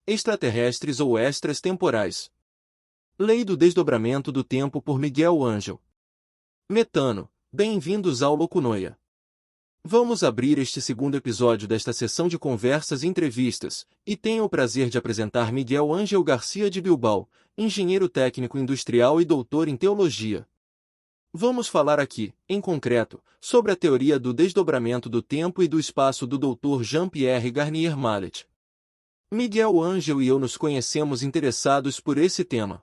extraterrestres ou extras temporais. Lei do Desdobramento do Tempo por Miguel Ângel. Metano, bem-vindos ao Locunoia. Vamos abrir este segundo episódio desta sessão de conversas e entrevistas, e tenho o prazer de apresentar Miguel Ângel Garcia de Bilbao, engenheiro técnico industrial e doutor em teologia. Vamos falar aqui, em concreto, sobre a teoria do desdobramento do tempo e do espaço do Dr. Jean-Pierre Garnier Mallet. Miguel Ângel e eu nos conhecemos interessados por esse tema.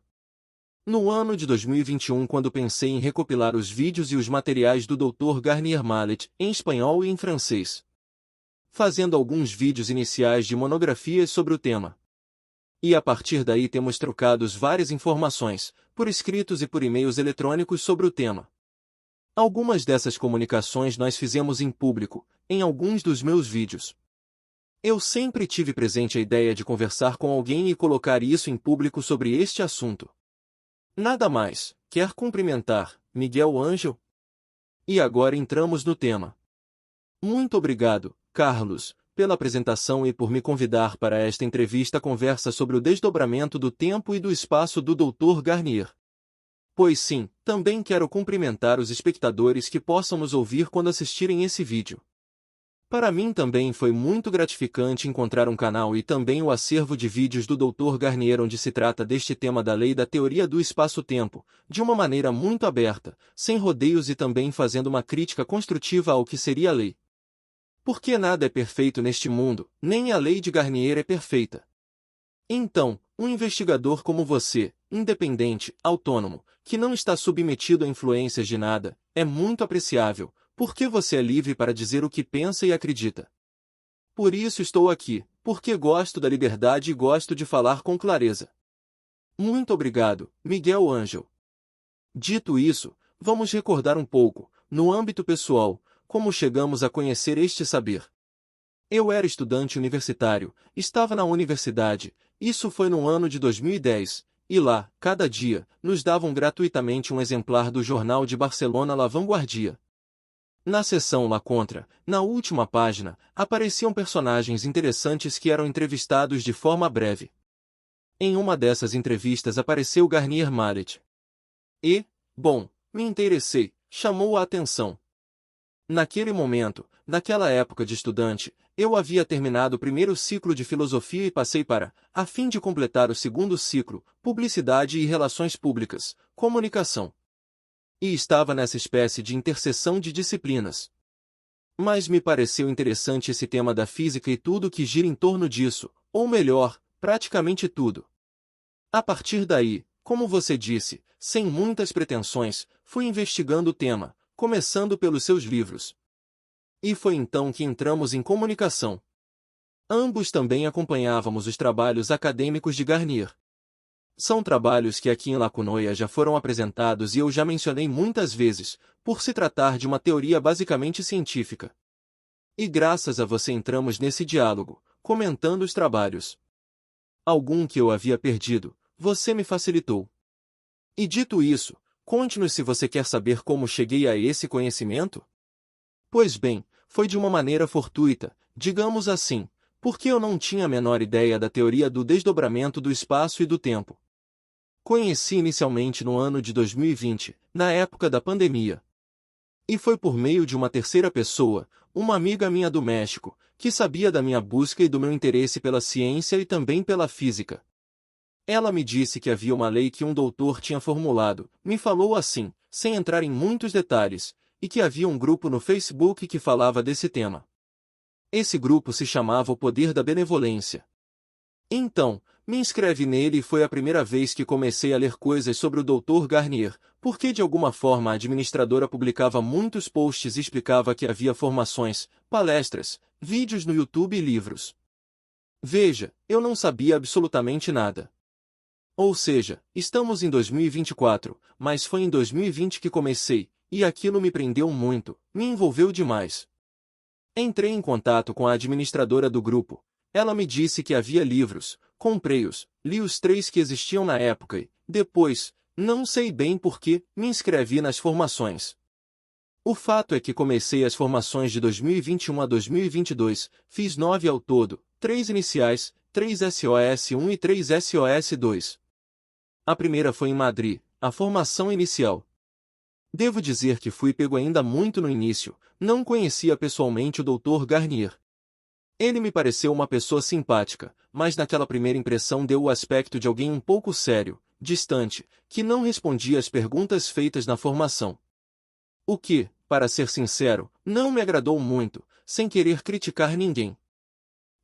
No ano de 2021, quando pensei em recopilar os vídeos e os materiais do Dr. Garnier Mallet, em espanhol e em francês, fazendo alguns vídeos iniciais de monografias sobre o tema. E a partir daí temos trocado várias informações, por escritos e por e-mails eletrônicos sobre o tema. Algumas dessas comunicações nós fizemos em público, em alguns dos meus vídeos. Eu sempre tive presente a ideia de conversar com alguém e colocar isso em público sobre este assunto. Nada mais, quer cumprimentar, Miguel Ângel? E agora entramos no tema. Muito obrigado, Carlos, pela apresentação e por me convidar para esta entrevista-conversa sobre o desdobramento do tempo e do espaço do Dr. Garnier. Pois sim, também quero cumprimentar os espectadores que possam nos ouvir quando assistirem esse vídeo. Para mim também foi muito gratificante encontrar um canal e também o acervo de vídeos do Dr. Garnier onde se trata deste tema da lei da teoria do espaço-tempo, de uma maneira muito aberta, sem rodeios e também fazendo uma crítica construtiva ao que seria a lei. Porque nada é perfeito neste mundo, nem a lei de Garnier é perfeita. Então, um investigador como você, independente, autônomo, que não está submetido a influências de nada, é muito apreciável, porque você é livre para dizer o que pensa e acredita. Por isso estou aqui, porque gosto da liberdade e gosto de falar com clareza. Muito obrigado, Miguel Ângel. Dito isso, vamos recordar um pouco, no âmbito pessoal, como chegamos a conhecer este saber. Eu era estudante universitário, estava na universidade, isso foi no ano de 2010, e lá, cada dia, nos davam gratuitamente um exemplar do jornal de Barcelona La Vanguardia. Na seção La Contra, na última página, apareciam personagens interessantes que eram entrevistados de forma breve. Em uma dessas entrevistas apareceu Garnier Mallet. E, bom, me interessei, chamou a atenção. Naquele momento, naquela época de estudante, eu havia terminado o primeiro ciclo de filosofia e passei para, a fim de completar o segundo ciclo, publicidade e relações públicas, comunicação. E estava nessa espécie de interseção de disciplinas. Mas me pareceu interessante esse tema da física e tudo que gira em torno disso, ou melhor, praticamente tudo. A partir daí, como você disse, sem muitas pretensões, fui investigando o tema, começando pelos seus livros. E foi então que entramos em comunicação. Ambos também acompanhávamos os trabalhos acadêmicos de Garnier. São trabalhos que aqui em Locunoia já foram apresentados e eu já mencionei muitas vezes, por se tratar de uma teoria basicamente científica. E graças a você entramos nesse diálogo, comentando os trabalhos. Algum que eu havia perdido, você me facilitou. E dito isso, conte-nos se você quer saber como cheguei a esse conhecimento? Pois bem, foi de uma maneira fortuita, digamos assim, porque eu não tinha a menor ideia da teoria do desdobramento do espaço e do tempo. Conheci inicialmente no ano de 2020, na época da pandemia. E foi por meio de uma terceira pessoa, uma amiga minha do México, que sabia da minha busca e do meu interesse pela ciência e também pela física. Ela me disse que havia uma lei que um doutor tinha formulado, me falou assim, sem entrar em muitos detalhes, e que havia um grupo no Facebook que falava desse tema. Esse grupo se chamava O Poder da Benevolência. Então, me inscrevi nele e foi a primeira vez que comecei a ler coisas sobre o Dr. Garnier, porque de alguma forma a administradora publicava muitos posts e explicava que havia formações, palestras, vídeos no YouTube e livros. Veja, eu não sabia absolutamente nada. Ou seja, estamos em 2024, mas foi em 2020 que comecei, e aquilo me prendeu muito, me envolveu demais. Entrei em contato com a administradora do grupo. Ela me disse que havia livros, comprei-os, li os 3 que existiam na época e, depois, não sei bem porquê, me inscrevi nas formações. O fato é que comecei as formações de 2021 a 2022, fiz 9 ao todo, 3 iniciais, 3SOS1 e 3SOS2. A primeira foi em Madrid, a formação inicial. Devo dizer que fui pego ainda muito no início, não conhecia pessoalmente o Dr. Garnier. Ele me pareceu uma pessoa simpática, mas naquela primeira impressão deu o aspecto de alguém um pouco sério, distante, que não respondia às perguntas feitas na formação. O que, para ser sincero, não me agradou muito, sem querer criticar ninguém.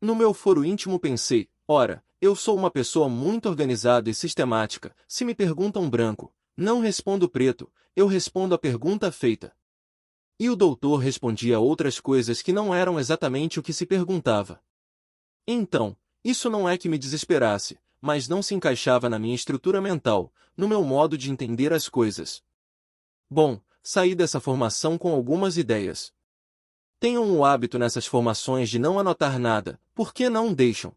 No meu foro íntimo pensei, ora, eu sou uma pessoa muito organizada e sistemática, se me perguntam branco, não respondo preto, eu respondo a pergunta feita. E o doutor respondia outras coisas que não eram exatamente o que se perguntava. Então, isso não é que me desesperasse, mas não se encaixava na minha estrutura mental, no meu modo de entender as coisas. Bom, saí dessa formação com algumas ideias. Tenham o hábito nessas formações de não anotar nada, porque não deixam.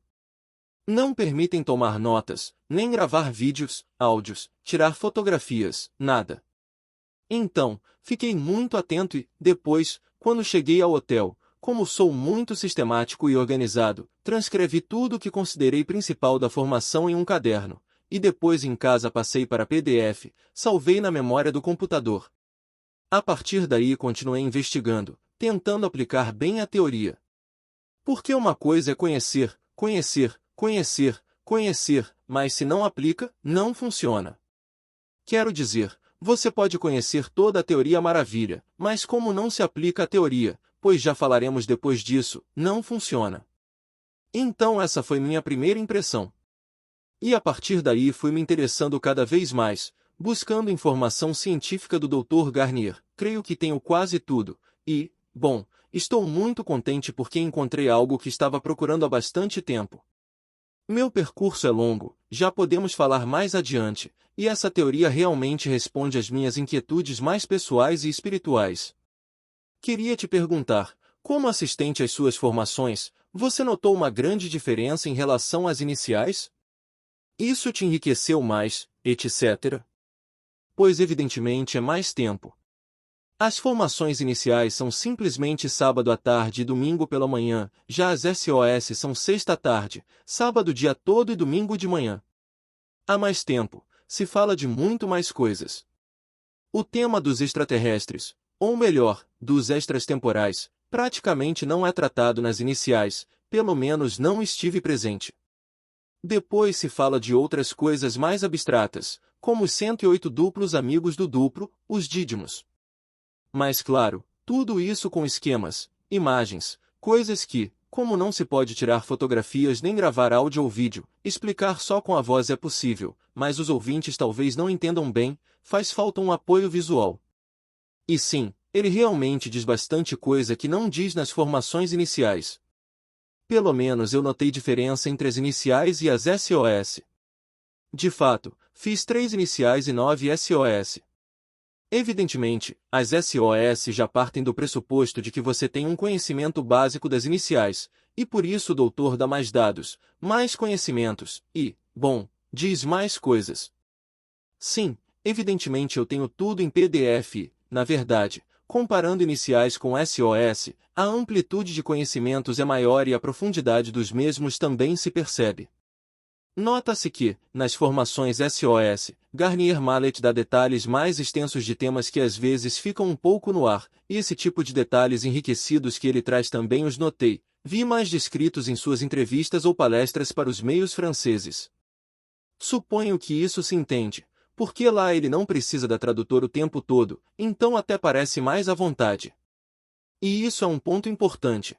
Não permitem tomar notas, nem gravar vídeos, áudios, tirar fotografias, nada. Então, fiquei muito atento e, depois, quando cheguei ao hotel, como sou muito sistemático e organizado, transcrevi tudo o que considerei principal da formação em um caderno, e depois em casa passei para PDF, salvei na memória do computador. A partir daí continuei investigando, tentando aplicar bem a teoria. Porque uma coisa é conhecer, conhecer, conhecer, conhecer, mas se não aplica, não funciona. Quero dizer, você pode conhecer toda a teoria maravilha, mas como não se aplica a teoria, pois já falaremos depois disso, não funciona. Então essa foi minha primeira impressão. E a partir daí fui me interessando cada vez mais, buscando informação científica do Dr. Garnier. Creio que tenho quase tudo, e, bom, estou muito contente porque encontrei algo que estava procurando há bastante tempo. Meu percurso é longo, já podemos falar mais adiante, e essa teoria realmente responde às minhas inquietudes mais pessoais e espirituais. Queria te perguntar, como assistente às suas formações, você notou uma grande diferença em relação às iniciais? Isso te enriqueceu mais, etc. Pois evidentemente é mais tempo. As formações iniciais são simplesmente sábado à tarde e domingo pela manhã, já as SOS são sexta à tarde, sábado o dia todo e domingo de manhã. Há mais tempo, se fala de muito mais coisas. O tema dos extraterrestres, ou melhor, dos extratemporais, praticamente não é tratado nas iniciais, pelo menos não estive presente. Depois se fala de outras coisas mais abstratas, como os 108 duplos amigos do duplo, os dídimos. Mas claro, tudo isso com esquemas, imagens, coisas que, como não se pode tirar fotografias nem gravar áudio ou vídeo, explicar só com a voz é possível, mas os ouvintes talvez não entendam bem, faz falta um apoio visual. E sim, ele realmente diz bastante coisa que não diz nas formações iniciais. Pelo menos eu notei diferença entre as iniciais e as SOS. De fato, fiz 3 iniciais e 9 SOS. Evidentemente, as SOS já partem do pressuposto de que você tem um conhecimento básico das iniciais, e por isso o doutor dá mais dados, mais conhecimentos, e, bom, diz mais coisas. Sim, evidentemente eu tenho tudo em PDF e, na verdade, comparando iniciais com SOS, a amplitude de conhecimentos é maior e a profundidade dos mesmos também se percebe. Nota-se que, nas formações SOS, Garnier Mallet dá detalhes mais extensos de temas que às vezes ficam um pouco no ar, e esse tipo de detalhes enriquecidos que ele traz também os notei, vi mais descritos em suas entrevistas ou palestras para os meios franceses. Suponho que isso se entende, porque lá ele não precisa da tradutor o tempo todo, então até parece mais à vontade. E isso é um ponto importante.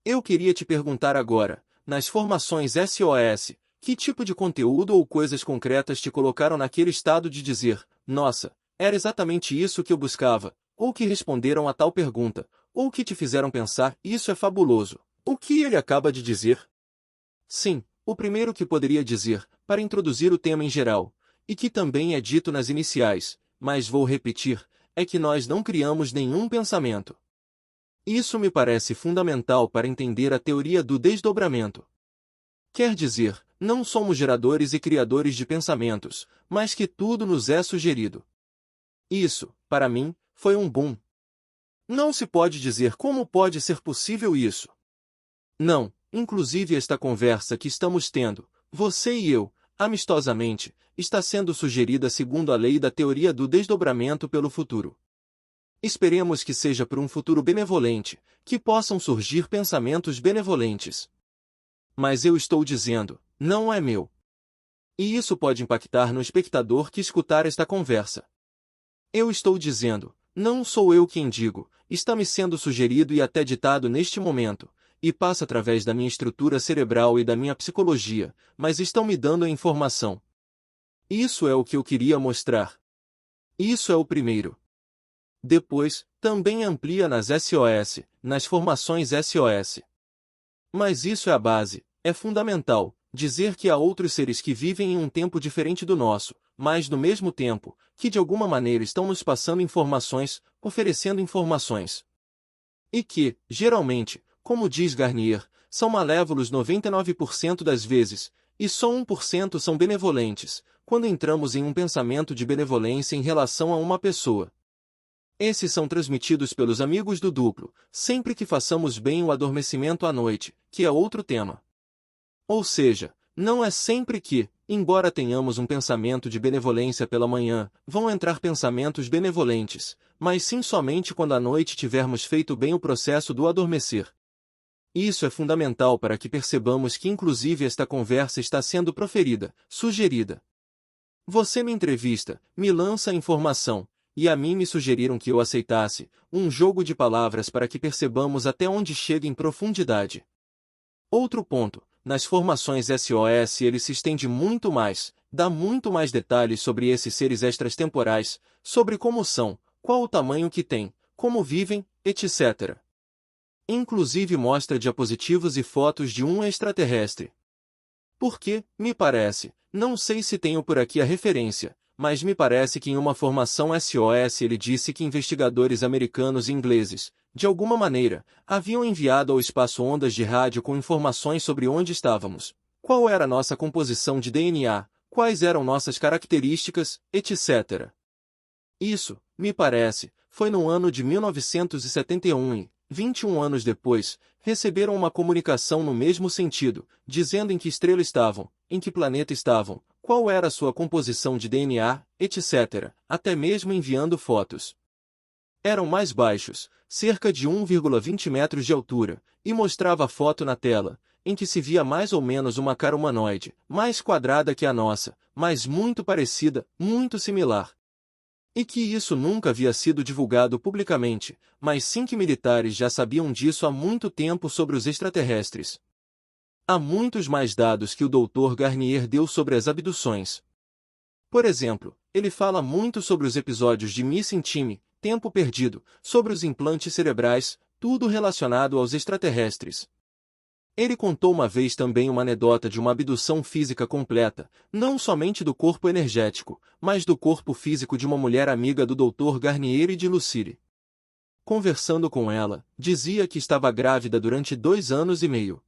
Eu queria te perguntar agora, nas formações SOS, que tipo de conteúdo ou coisas concretas te colocaram naquele estado de dizer, nossa, era exatamente isso que eu buscava, ou que responderam a tal pergunta, ou que te fizeram pensar, isso é fabuloso. O que ele acaba de dizer? Sim, o primeiro que poderia dizer, para introduzir o tema em geral, e que também é dito nas iniciais, mas vou repetir, é que nós não criamos nenhum pensamento. Isso me parece fundamental para entender a teoria do desdobramento. Quer dizer, não somos geradores e criadores de pensamentos, mas que tudo nos é sugerido. Isso, para mim, foi um boom. Não se pode dizer como pode ser possível isso. Não, inclusive esta conversa que estamos tendo, você e eu, amistosamente, está sendo sugerida segundo a lei da teoria do desdobramento pelo futuro. Esperemos que seja por um futuro benevolente, que possam surgir pensamentos benevolentes. Mas eu estou dizendo, não é meu. E isso pode impactar no espectador que escutar esta conversa. Eu estou dizendo, não sou eu quem digo, está me sendo sugerido e até ditado neste momento, e passa através da minha estrutura cerebral e da minha psicologia, mas estão me dando a informação. Isso é o que eu queria mostrar. Isso é o primeiro. Depois, também amplia nas SOS, nas formações SOS. Mas isso é a base, é fundamental, dizer que há outros seres que vivem em um tempo diferente do nosso, mas no mesmo tempo, que de alguma maneira estão nos passando informações, oferecendo informações. E que, geralmente, como diz Garnier, são malévolos 99% das vezes, e só 1% são benevolentes, quando entramos em um pensamento de benevolência em relação a uma pessoa. Esses são transmitidos pelos amigos do duplo, sempre que façamos bem o adormecimento à noite, que é outro tema. Ou seja, não é sempre que, embora tenhamos um pensamento de benevolência pela manhã, vão entrar pensamentos benevolentes, mas sim somente quando à noite tivermos feito bem o processo do adormecer. Isso é fundamental para que percebamos que inclusive esta conversa está sendo proferida, sugerida. Você me entrevista, me lança a informação, e a mim me sugeriram que eu aceitasse, um jogo de palavras para que percebamos até onde chega em profundidade. Outro ponto, nas formações SOS ele se estende muito mais, dá muito mais detalhes sobre esses seres extratemporais, sobre como são, qual o tamanho que têm, como vivem, etc. Inclusive mostra diapositivos e fotos de um extraterrestre. Porque, me parece, não sei se tenho por aqui a referência, mas me parece que em uma formação SOS ele disse que investigadores americanos e ingleses, de alguma maneira, haviam enviado ao espaço ondas de rádio com informações sobre onde estávamos, qual era nossa composição de DNA, quais eram nossas características, etc. Isso, me parece, foi no ano de 1971 e, 21 anos depois, receberam uma comunicação no mesmo sentido, dizendo em que estrela estavam, em que planeta estavam, qual era a sua composição de DNA, etc., até mesmo enviando fotos. Eram mais baixos, cerca de 1,20 metros de altura, e mostrava a foto na tela, em que se via mais ou menos uma cara humanoide, mais quadrada que a nossa, mas muito parecida, muito similar. E que isso nunca havia sido divulgado publicamente, mas sim que militares já sabiam disso há muito tempo sobre os extraterrestres. Há muitos mais dados que o Dr. Garnier deu sobre as abduções. Por exemplo, ele fala muito sobre os episódios de Missing Time, Tempo Perdido, sobre os implantes cerebrais, tudo relacionado aos extraterrestres. Ele contou uma vez também uma anedota de uma abdução física completa, não somente do corpo energético, mas do corpo físico de uma mulher amiga do Dr. Garnier e de Lucille. Conversando com ela, dizia que estava grávida durante 2 anos e meio.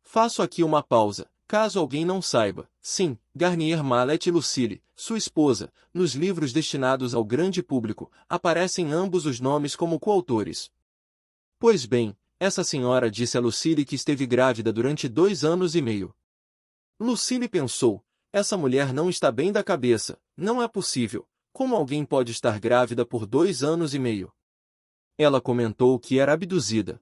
Faço aqui uma pausa, caso alguém não saiba. Sim, Garnier Mallet e Lucille, sua esposa, nos livros destinados ao grande público, aparecem ambos os nomes como coautores. Pois bem, essa senhora disse a Lucille que esteve grávida durante 2 anos e meio. Lucille pensou, essa mulher não está bem da cabeça, não é possível, como alguém pode estar grávida por 2 anos e meio? Ela comentou que era abduzida.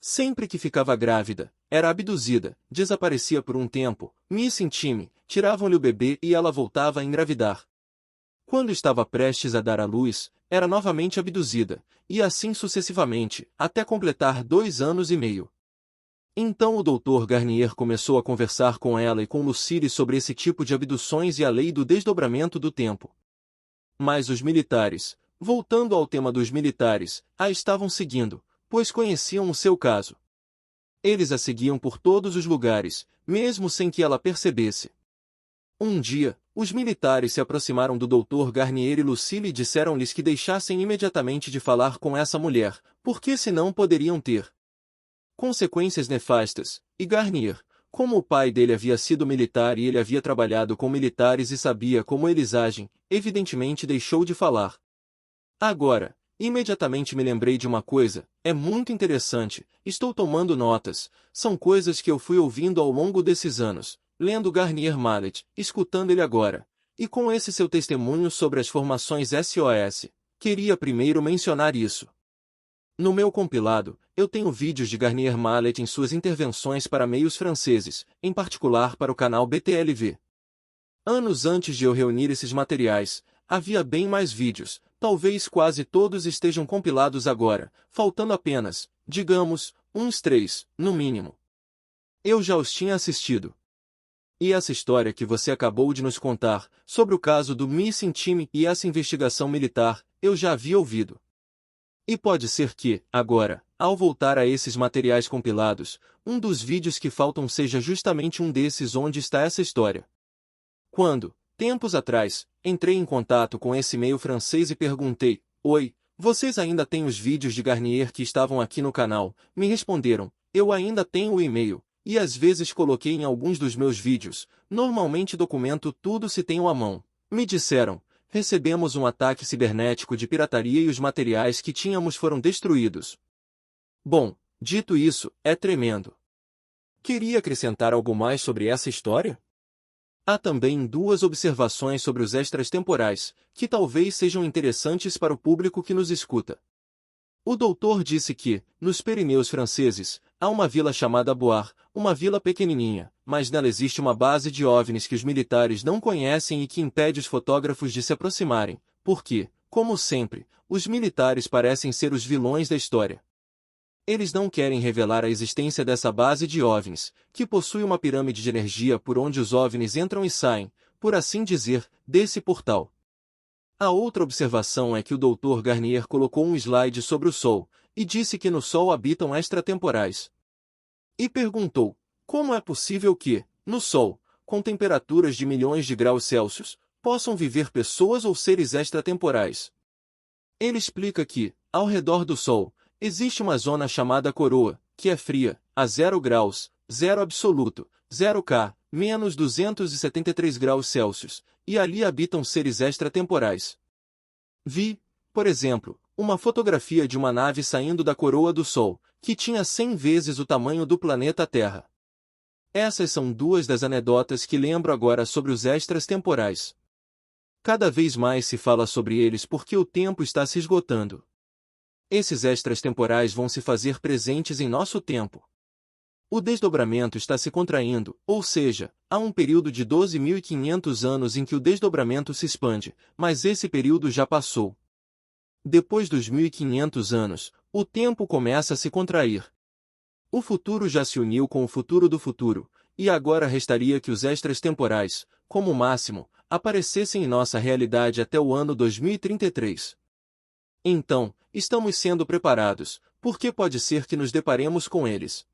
Sempre que ficava grávida, era abduzida, desaparecia por um tempo, missing time, tiravam-lhe o bebê e ela voltava a engravidar. Quando estava prestes a dar à luz, era novamente abduzida, e assim sucessivamente, até completar 2 anos e meio. Então o Dr. Garnier começou a conversar com ela e com Lucille sobre esse tipo de abduções e a lei do desdobramento do tempo. Mas os militares, voltando ao tema dos militares, a estavam seguindo, pois conheciam o seu caso. Eles a seguiam por todos os lugares, mesmo sem que ela percebesse. Um dia, os militares se aproximaram do Dr. Garnier e Lucille e disseram-lhes que deixassem imediatamente de falar com essa mulher, porque senão poderiam ter consequências nefastas, e Garnier, como o pai dele havia sido militar e ele havia trabalhado com militares e sabia como eles agem, evidentemente deixou de falar. Agora, Imediatamente me lembrei de uma coisa, é muito interessante, estou tomando notas, são coisas que eu fui ouvindo ao longo desses anos, lendo Garnier Mallet, escutando ele agora. E com esse seu testemunho sobre as formações SOS, queria primeiro mencionar isso. No meu compilado, eu tenho vídeos de Garnier Mallet em suas intervenções para meios franceses, em particular para o canal BTLV. Anos antes de eu reunir esses materiais, havia bem mais vídeos, talvez quase todos estejam compilados agora, faltando apenas, digamos, uns 3, no mínimo. Eu já os tinha assistido. E essa história que você acabou de nos contar, sobre o caso do Missing Team e essa investigação militar, eu já havia ouvido. E pode ser que, agora, ao voltar a esses materiais compilados, um dos vídeos que faltam seja justamente um desses onde está essa história. Quando, tempos atrás, entrei em contato com esse e-mail francês e perguntei, oi, vocês ainda têm os vídeos de Garnier que estavam aqui no canal? Me responderam, eu ainda tenho o e-mail, e às vezes coloquei em alguns dos meus vídeos, normalmente documento tudo se tenho à mão. Me disseram, recebemos um ataque cibernético de pirataria e os materiais que tínhamos foram destruídos. Bom, dito isso, é tremendo. Queria acrescentar algo mais sobre essa história? Há também 2 observações sobre os extras temporais, que talvez sejam interessantes para o público que nos escuta. O doutor disse que, nos Pirineus franceses, há uma vila chamada Boar, uma vila pequenininha, mas nela existe uma base de OVNIs que os militares não conhecem e que impede os fotógrafos de se aproximarem, porque, como sempre, os militares parecem ser os vilões da história. Eles não querem revelar a existência dessa base de OVNIs, que possui uma pirâmide de energia por onde os OVNIs entram e saem, por assim dizer, desse portal. A outra observação é que o Dr. Garnier colocou um slide sobre o Sol, e disse que no Sol habitam extratemporais. E perguntou, como é possível que, no Sol, com temperaturas de milhões de graus Celsius, possam viver pessoas ou seres extratemporais? Ele explica que, ao redor do Sol, existe uma zona chamada coroa, que é fria, a 0 graus, 0 absoluto, 0 K, menos 273 graus Celsius, e ali habitam seres extratemporais. Vi, por exemplo, uma fotografia de uma nave saindo da coroa do Sol, que tinha 100 vezes o tamanho do planeta Terra. Essas são 2 das anedotas que lembro agora sobre os extras temporais. Cada vez mais se fala sobre eles porque o tempo está se esgotando. Esses extras temporais vão se fazer presentes em nosso tempo. O desdobramento está se contraindo, ou seja, há um período de 12.500 anos em que o desdobramento se expande, mas esse período já passou. Depois dos 1.500 anos, o tempo começa a se contrair. O futuro já se uniu com o futuro do futuro, e agora restaria que os extras temporais, como máximo, aparecessem em nossa realidade até o ano 2033. Então, estamos sendo preparados, porque pode ser que nos deparemos com eles.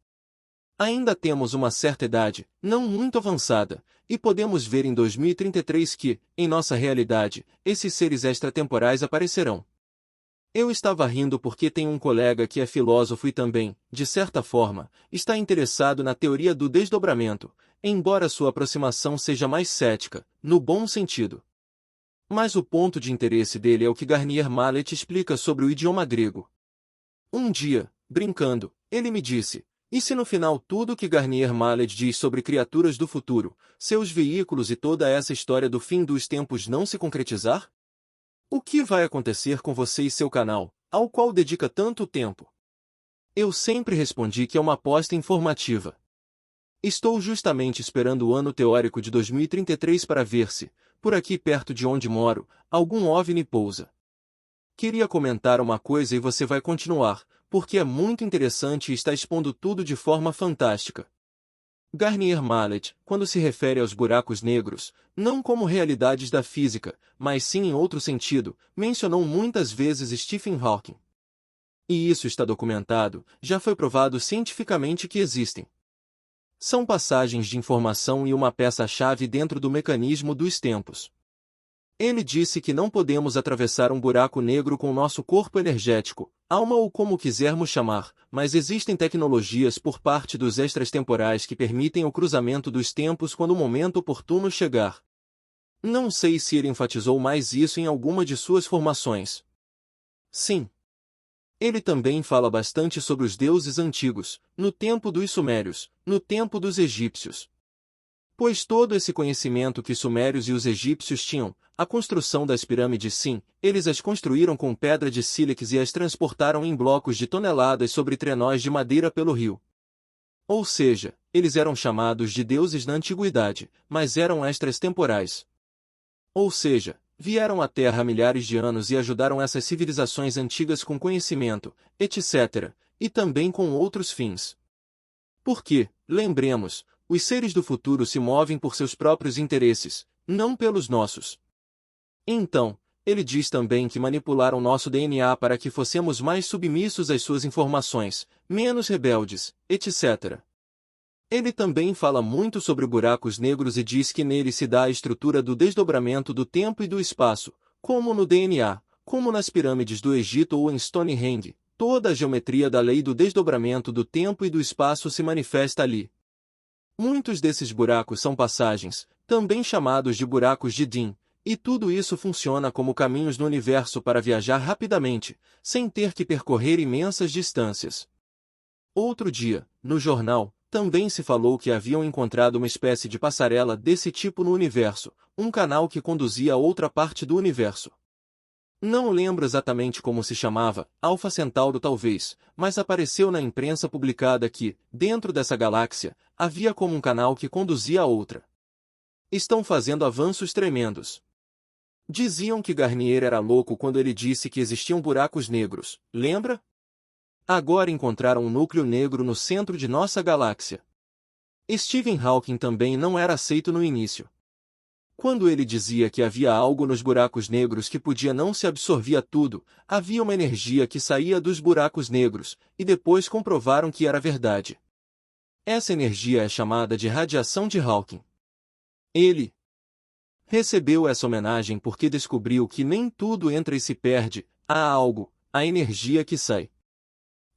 Ainda temos uma certa idade, não muito avançada, e podemos ver em 2033 que, em nossa realidade, esses seres extratemporais aparecerão. Eu estava rindo porque tenho um colega que é filósofo e também, de certa forma, está interessado na teoria do desdobramento, embora sua aproximação seja mais cética, no bom sentido. Mas o ponto de interesse dele é o que Garnier Mallet explica sobre o idioma grego. Um dia, brincando, ele me disse, e se no final tudo o que Garnier Mallet diz sobre criaturas do futuro, seus veículos e toda essa história do fim dos tempos não se concretizar? O que vai acontecer com você e seu canal, ao qual dedica tanto tempo? Eu sempre respondi que é uma aposta informativa. Estou justamente esperando o ano teórico de 2033 para ver se, por aqui perto de onde moro, algum OVNI pousa. Queria comentar uma coisa e você vai continuar, porque é muito interessante e está expondo tudo de forma fantástica. Garnier Mallet, quando se refere aos buracos negros, não como realidades da física, mas sim em outro sentido, mencionou muitas vezes Stephen Hawking. E isso está documentado, já foi provado cientificamente que existem. São passagens de informação e uma peça-chave dentro do mecanismo dos tempos. Ele disse que não podemos atravessar um buraco negro com nosso corpo energético, alma ou como quisermos chamar, mas existem tecnologias por parte dos extratemporais que permitem o cruzamento dos tempos quando o momento oportuno chegar. Não sei se ele enfatizou mais isso em alguma de suas formações. Sim, Ele também fala bastante sobre os deuses antigos, no tempo dos sumérios, no tempo dos egípcios. Pois todo esse conhecimento que os sumérios e os egípcios tinham, a construção das pirâmides sim, eles as construíram com pedra de sílex e as transportaram em blocos de toneladas sobre trenós de madeira pelo rio. Ou seja, eles eram chamados de deuses na antiguidade, mas eram extratemporais. Ou seja, vieram à Terra há milhares de anos e ajudaram essas civilizações antigas com conhecimento, etc., e também com outros fins. Porque, lembremos, os seres do futuro se movem por seus próprios interesses, não pelos nossos. Então, ele diz também que manipularam nosso DNA para que fossemos mais submissos às suas informações, menos rebeldes, etc. Ele também fala muito sobre buracos negros e diz que nele se dá a estrutura do desdobramento do tempo e do espaço, como no DNA, como nas pirâmides do Egito ou em Stonehenge. Toda a geometria da lei do desdobramento do tempo e do espaço se manifesta ali. Muitos desses buracos são passagens, também chamados de buracos de Dean, e tudo isso funciona como caminhos no universo para viajar rapidamente, sem ter que percorrer imensas distâncias. Outro dia, no jornal, também se falou que haviam encontrado uma espécie de passarela desse tipo no universo, um canal que conduzia a outra parte do universo. Não lembro exatamente como se chamava, Alpha Centauro talvez, mas apareceu na imprensa publicada que, dentro dessa galáxia, havia como um canal que conduzia a outra. Estão fazendo avanços tremendos. Diziam que Garnier era louco quando ele disse que existiam buracos negros, lembra? Agora encontraram um núcleo negro no centro de nossa galáxia. Stephen Hawking também não era aceito no início. Quando ele dizia que havia algo nos buracos negros que podia não se absorvia tudo, havia uma energia que saía dos buracos negros, e depois comprovaram que era verdade. Essa energia é chamada de radiação de Hawking. Ele recebeu essa homenagem porque descobriu que nem tudo entra e se perde, há algo, a energia que sai.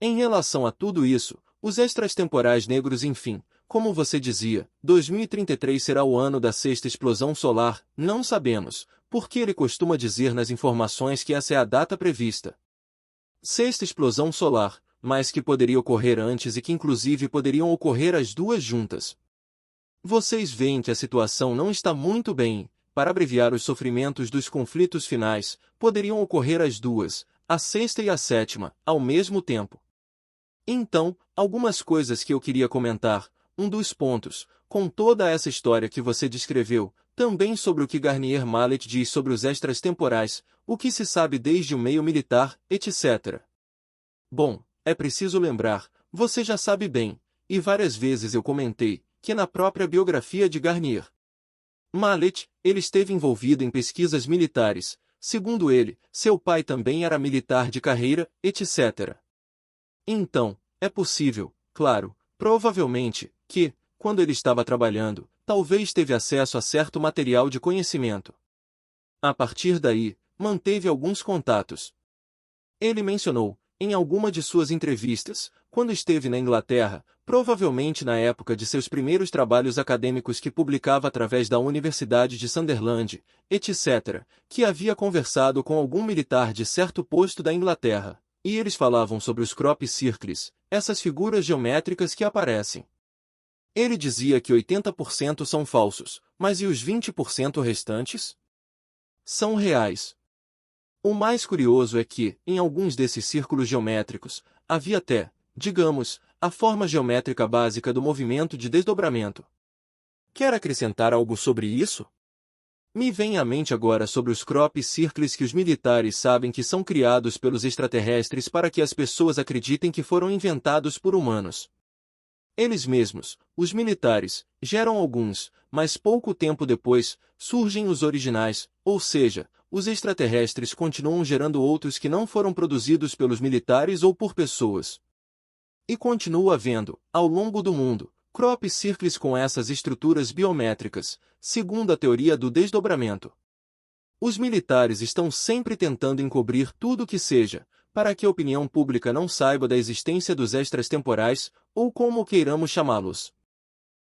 Em relação a tudo isso, os extratemporais negros enfim, como você dizia, 2033 será o ano da sexta explosão solar, não sabemos, porque ele costuma dizer nas informações que essa é a data prevista. Sexta explosão solar, mas que poderia ocorrer antes e que inclusive poderiam ocorrer as duas juntas. Vocês veem que a situação não está muito bem, para abreviar os sofrimentos dos conflitos finais, poderiam ocorrer as duas, a sexta e a sétima, ao mesmo tempo. Então, algumas coisas que eu queria comentar. Um dos pontos, com toda essa história que você descreveu, também sobre o que Garnier Mallet diz sobre os extratemporais, o que se sabe desde o meio militar, etc. Bom, é preciso lembrar, você já sabe bem, e várias vezes eu comentei, que na própria biografia de Garnier Mallet, ele esteve envolvido em pesquisas militares, segundo ele, seu pai também era militar de carreira, etc. Então, é possível, claro, provavelmente, que, quando ele estava trabalhando, talvez teve acesso a certo material de conhecimento. A partir daí, manteve alguns contatos. Ele mencionou, em alguma de suas entrevistas, quando esteve na Inglaterra, provavelmente na época de seus primeiros trabalhos acadêmicos que publicava através da Universidade de Sunderland, etc., que havia conversado com algum militar de certo posto da Inglaterra, e eles falavam sobre os crop circles, essas figuras geométricas que aparecem. Ele dizia que 80% são falsos, mas e os 20% restantes? São reais. O mais curioso é que, em alguns desses círculos geométricos, havia até, digamos, a forma geométrica básica do movimento de desdobramento. Quer acrescentar algo sobre isso? Me vem à mente agora sobre os crop circles que os militares sabem que são criados pelos extraterrestres para que as pessoas acreditem que foram inventados por humanos. Eles mesmos, os militares, geram alguns, mas pouco tempo depois, surgem os originais, ou seja, os extraterrestres continuam gerando outros que não foram produzidos pelos militares ou por pessoas. E continua havendo, ao longo do mundo, crop circles com essas estruturas biométricas, segundo a teoria do desdobramento. Os militares estão sempre tentando encobrir tudo o que seja, para que a opinião pública não saiba da existência dos extratemporais, ou como queiramos chamá-los.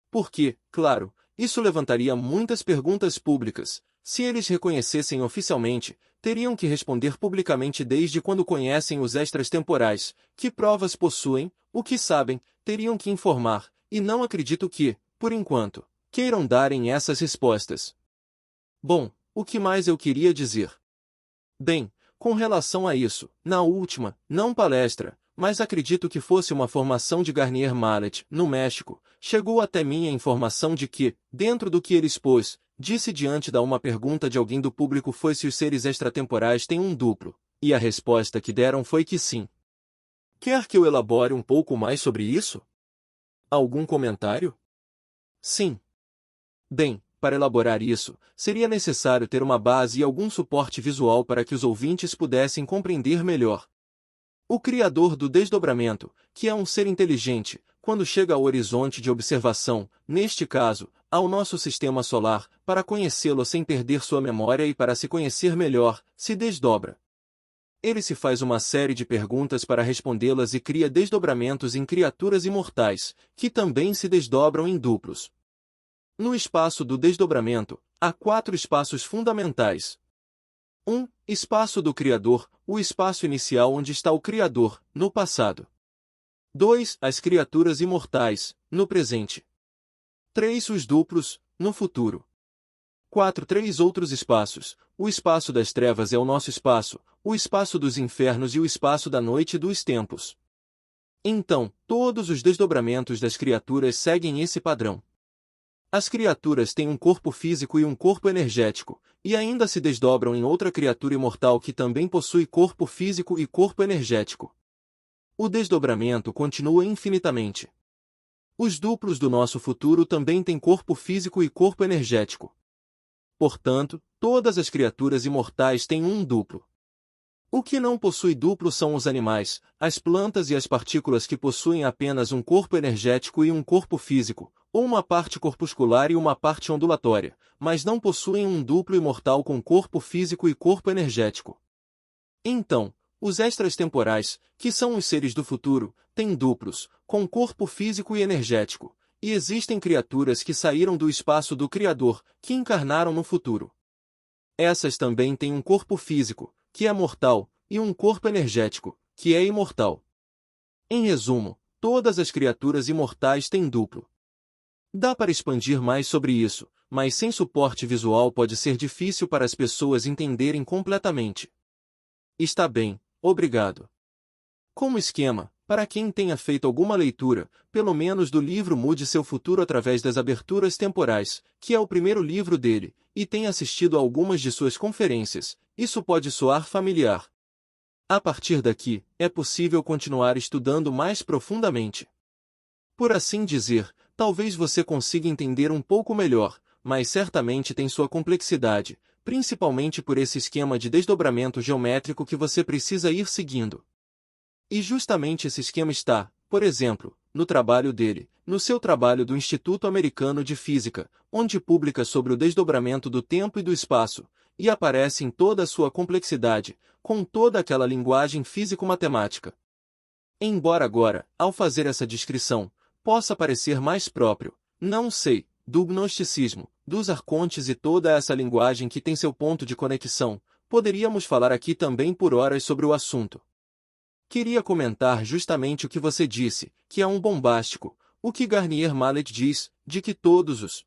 Porque, claro, isso levantaria muitas perguntas públicas, se eles reconhecessem oficialmente, teriam que responder publicamente desde quando conhecem os extras temporais, que provas possuem, o que sabem, teriam que informar, e não acredito que, por enquanto, queiram darem essas respostas. Bom, o que mais eu queria dizer? Bem, com relação a isso, na última, não palestra, mas acredito que fosse uma formação de Garnier Mallet, no México, chegou até mim a informação de que, dentro do que ele expôs, disse diante da uma pergunta de alguém do público foi se os seres extratemporais têm um duplo, e a resposta que deram foi que sim. Quer que eu elabore um pouco mais sobre isso? Algum comentário? Sim. Bem, para elaborar isso, seria necessário ter uma base e algum suporte visual para que os ouvintes pudessem compreender melhor. O criador do desdobramento, que é um ser inteligente, quando chega ao horizonte de observação, neste caso, ao nosso sistema solar, para conhecê-lo sem perder sua memória e para se conhecer melhor, se desdobra. Ele se faz uma série de perguntas para respondê-las e cria desdobramentos em criaturas imortais, que também se desdobram em duplos. No espaço do desdobramento, há 4 espaços fundamentais. 1. Espaço do Criador, o espaço inicial onde está o Criador, no passado. 2. As criaturas imortais, no presente. 3. Os duplos, no futuro. 4. 3 outros espaços. O espaço das trevas é o nosso espaço, o espaço dos infernos e o espaço da noite e dos tempos. Então, todos os desdobramentos das criaturas seguem esse padrão. As criaturas têm um corpo físico e um corpo energético, e ainda se desdobram em outra criatura imortal que também possui corpo físico e corpo energético. O desdobramento continua infinitamente. Os duplos do nosso futuro também têm corpo físico e corpo energético. Portanto, todas as criaturas imortais têm um duplo. O que não possui duplo são os animais, as plantas e as partículas que possuem apenas um corpo energético e um corpo físico, ou uma parte corpuscular e uma parte ondulatória, mas não possuem um duplo imortal com corpo físico e corpo energético. Então, os extras temporais, que são os seres do futuro, têm duplos, com corpo físico e energético, e existem criaturas que saíram do espaço do Criador, que encarnaram no futuro. Essas também têm um corpo físico, que é mortal, e um corpo energético, que é imortal. Em resumo, todas as criaturas imortais têm duplo. Dá para expandir mais sobre isso, mas sem suporte visual pode ser difícil para as pessoas entenderem completamente. Está bem, obrigado. Como esquema, para quem tenha feito alguma leitura, pelo menos do livro Mude Seu Futuro através das Aberturas Temporais, que é o primeiro livro dele, e tenha assistido a algumas de suas conferências, isso pode soar familiar. A partir daqui, é possível continuar estudando mais profundamente. Por assim dizer, talvez você consiga entender um pouco melhor, mas certamente tem sua complexidade, principalmente por esse esquema de desdobramento geométrico que você precisa ir seguindo. E justamente esse esquema está, por exemplo, no trabalho dele, no seu trabalho do Instituto Americano de Física, onde publica sobre o desdobramento do tempo e do espaço, e aparece em toda a sua complexidade, com toda aquela linguagem físico-matemática. Embora agora, ao fazer essa descrição, possa parecer mais próprio, não sei, do gnosticismo, dos arcontes e toda essa linguagem que tem seu ponto de conexão, poderíamos falar aqui também por horas sobre o assunto. Queria comentar justamente o que você disse, que é um bombástico, o que Garnier Mallet diz, de que todos os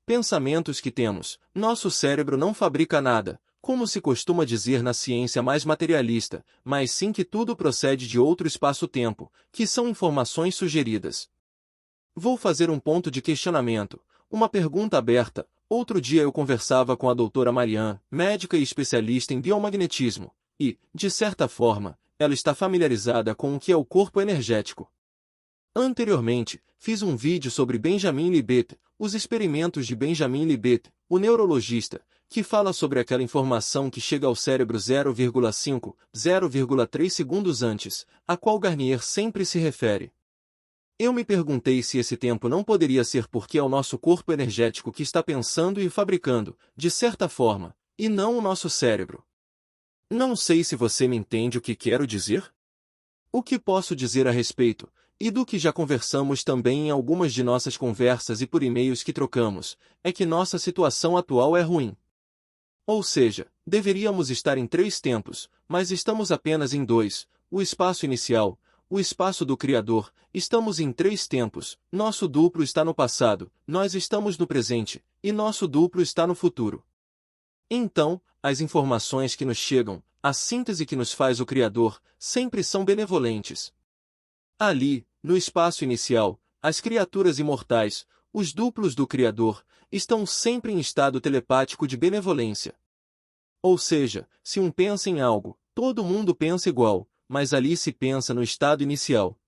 pensamentos que temos, nosso cérebro não fabrica nada, como se costuma dizer na ciência mais materialista, mas sim que tudo procede de outro espaço-tempo, que são informações sugeridas. Vou fazer um ponto de questionamento, uma pergunta aberta. Outro dia eu conversava com a doutora Marianne, médica e especialista em biomagnetismo, e, de certa forma, ela está familiarizada com o que é o corpo energético. Anteriormente, fiz um vídeo sobre Benjamin Libet, os experimentos de Benjamin Libet, o neurologista, que fala sobre aquela informação que chega ao cérebro 0,5, 0,3 segundos antes, a qual Garnier sempre se refere. Eu me perguntei se esse tempo não poderia ser porque é o nosso corpo energético que está pensando e fabricando, de certa forma, e não o nosso cérebro. Não sei se você me entende o que quero dizer. O que posso dizer a respeito, e do que já conversamos também em algumas de nossas conversas e por e-mails que trocamos, é que nossa situação atual é ruim. Ou seja, deveríamos estar em 3 tempos, mas estamos apenas em 2, o espaço inicial, o espaço do Criador, estamos em 3 tempos, nosso duplo está no passado, nós estamos no presente, e nosso duplo está no futuro. Então, as informações que nos chegam, a síntese que nos faz o Criador, sempre são benevolentes. Ali, no espaço inicial, as criaturas imortais, os duplos do Criador, estão sempre em estado telepático de benevolência. Ou seja, se um pensa em algo, todo mundo pensa igual, mas ali se pensa no estado inicial.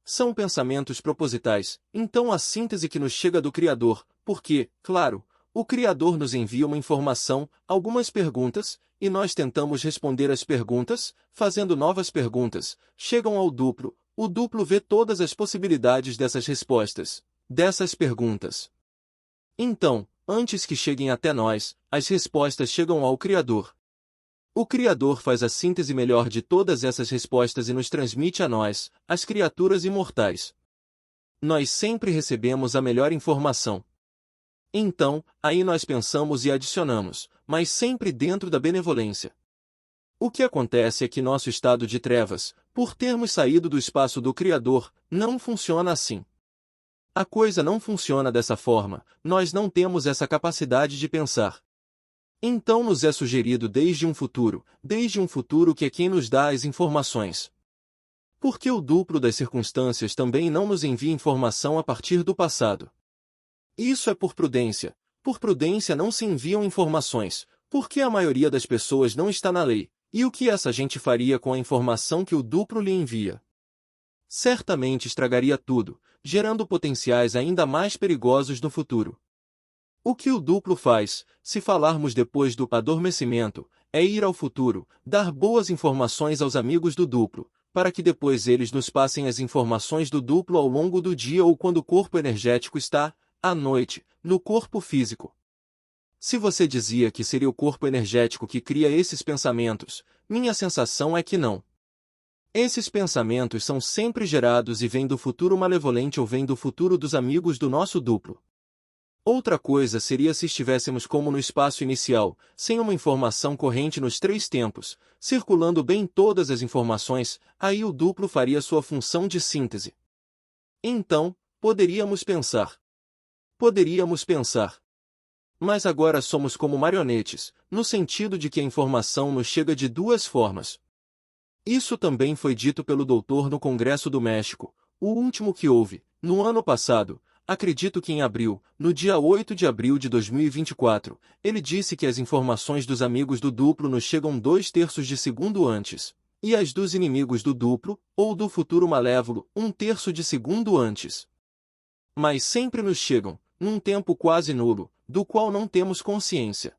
São pensamentos propositais, então a síntese que nos chega do Criador, porque, claro, o Criador nos envia uma informação, algumas perguntas, e nós tentamos responder as perguntas, fazendo novas perguntas, chegam ao duplo, o duplo vê todas as possibilidades dessas respostas, dessas perguntas. Então, antes que cheguem até nós, as respostas chegam ao Criador. O Criador faz a síntese melhor de todas essas respostas e nos transmite a nós, as criaturas imortais. Nós sempre recebemos a melhor informação. Então, aí nós pensamos e adicionamos, mas sempre dentro da benevolência. O que acontece é que nosso estado de trevas, por termos saído do espaço do Criador, não funciona assim. A coisa não funciona dessa forma, nós não temos essa capacidade de pensar. Então nos é sugerido desde um futuro que é quem nos dá as informações. Porque o duplo das circunstâncias também não nos envia informação a partir do passado. Isso é por prudência. Por prudência não se enviam informações, porque a maioria das pessoas não está na lei, e o que essa gente faria com a informação que o duplo lhe envia? Certamente estragaria tudo, gerando potenciais ainda mais perigosos no futuro. O que o duplo faz, se falarmos depois do adormecimento, é ir ao futuro, dar boas informações aos amigos do duplo, para que depois eles nos passem as informações do duplo ao longo do dia ou quando o corpo energético está, à noite, no corpo físico. Se você dizia que seria o corpo energético que cria esses pensamentos, minha sensação é que não. Esses pensamentos são sempre gerados e vêm do futuro malevolente ou vêm do futuro dos amigos do nosso duplo. Outra coisa seria se estivéssemos como no espaço inicial, sem uma informação corrente nos 3 tempos, circulando bem todas as informações, aí o duplo faria sua função de síntese. Então, poderíamos pensar. Mas agora somos como marionetes, no sentido de que a informação nos chega de 2 formas. Isso também foi dito pelo doutor no Congresso do México, o último que houve, no ano passado. Acredito que em abril, no dia 8 de abril de 2024, ele disse que as informações dos amigos do duplo nos chegam 2/3 de segundo antes, e as dos inimigos do duplo, ou do futuro malévolo, 1/3 de segundo antes. Mas sempre nos chegam, num tempo quase nulo, do qual não temos consciência.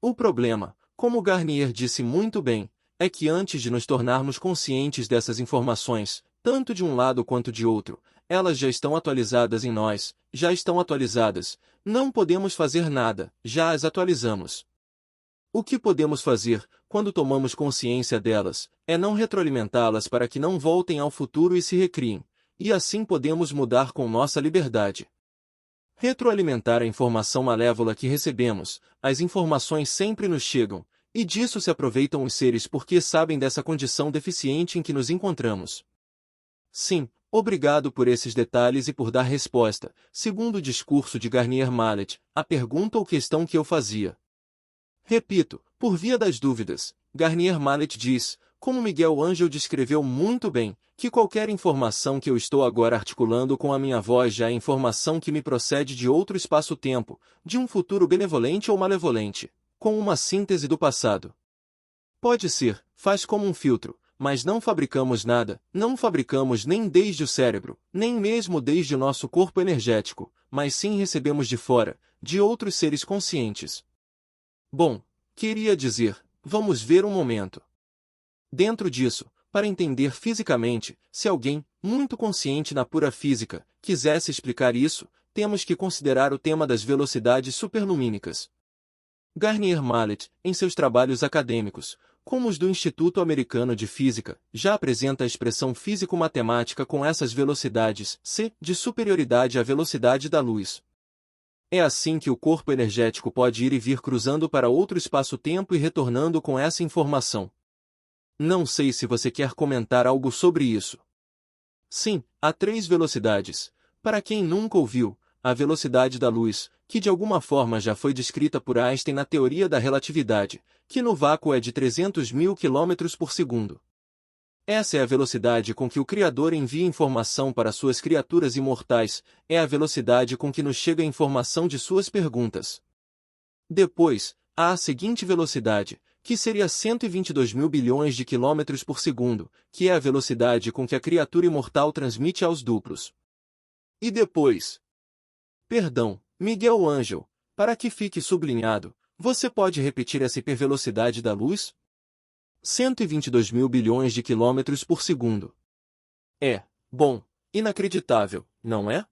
O problema, como Garnier disse muito bem, é que antes de nos tornarmos conscientes dessas informações, tanto de um lado quanto de outro, elas já estão atualizadas em nós, já estão atualizadas, não podemos fazer nada, já as atualizamos. O que podemos fazer, quando tomamos consciência delas, é não retroalimentá-las para que não voltem ao futuro e se recriem, e assim podemos mudar com nossa liberdade. Retroalimentar a informação malévola que recebemos, as informações sempre nos chegam, e disso se aproveitam os seres porque sabem dessa condição deficiente em que nos encontramos. Sim, obrigado por esses detalhes e por dar resposta, segundo o discurso de Garnier Mallet, à pergunta ou questão que eu fazia. Repito, por via das dúvidas, Garnier Mallet diz, como Miguel Ângelo descreveu muito bem, que qualquer informação que eu estou agora articulando com a minha voz já é informação que me procede de outro espaço-tempo, de um futuro benevolente ou malevolente, com uma síntese do passado. Pode ser, faz como um filtro, mas não fabricamos nada, não fabricamos nem desde o cérebro, nem mesmo desde o nosso corpo energético, mas sim recebemos de fora, de outros seres conscientes. Bom, queria dizer, vamos ver um momento. Dentro disso, para entender fisicamente, se alguém, muito consciente na pura física, quisesse explicar isso, temos que considerar o tema das velocidades superlumínicas. Garnier Mallet, em seus trabalhos acadêmicos, como os do Instituto Americano de Física, já apresenta a expressão físico-matemática com essas velocidades, c, de superioridade à velocidade da luz. É assim que o corpo energético pode ir e vir cruzando para outro espaço-tempo e retornando com essa informação. Não sei se você quer comentar algo sobre isso. Sim, há 3 velocidades. Para quem nunca ouviu, a velocidade da luz, que de alguma forma já foi descrita por Einstein na teoria da relatividade, que no vácuo é de 300.000 km por segundo. Essa é a velocidade com que o Criador envia informação para suas criaturas imortais, é a velocidade com que nos chega a informação de suas perguntas. Depois, há a seguinte velocidade, que seria 122 mil bilhões de quilômetros por segundo, que é a velocidade com que a criatura imortal transmite aos duplos. E depois? Perdão, Miguel Ângelo, para que fique sublinhado, você pode repetir essa hipervelocidade da luz? 122 mil bilhões de quilômetros por segundo. Bom, inacreditável, não é?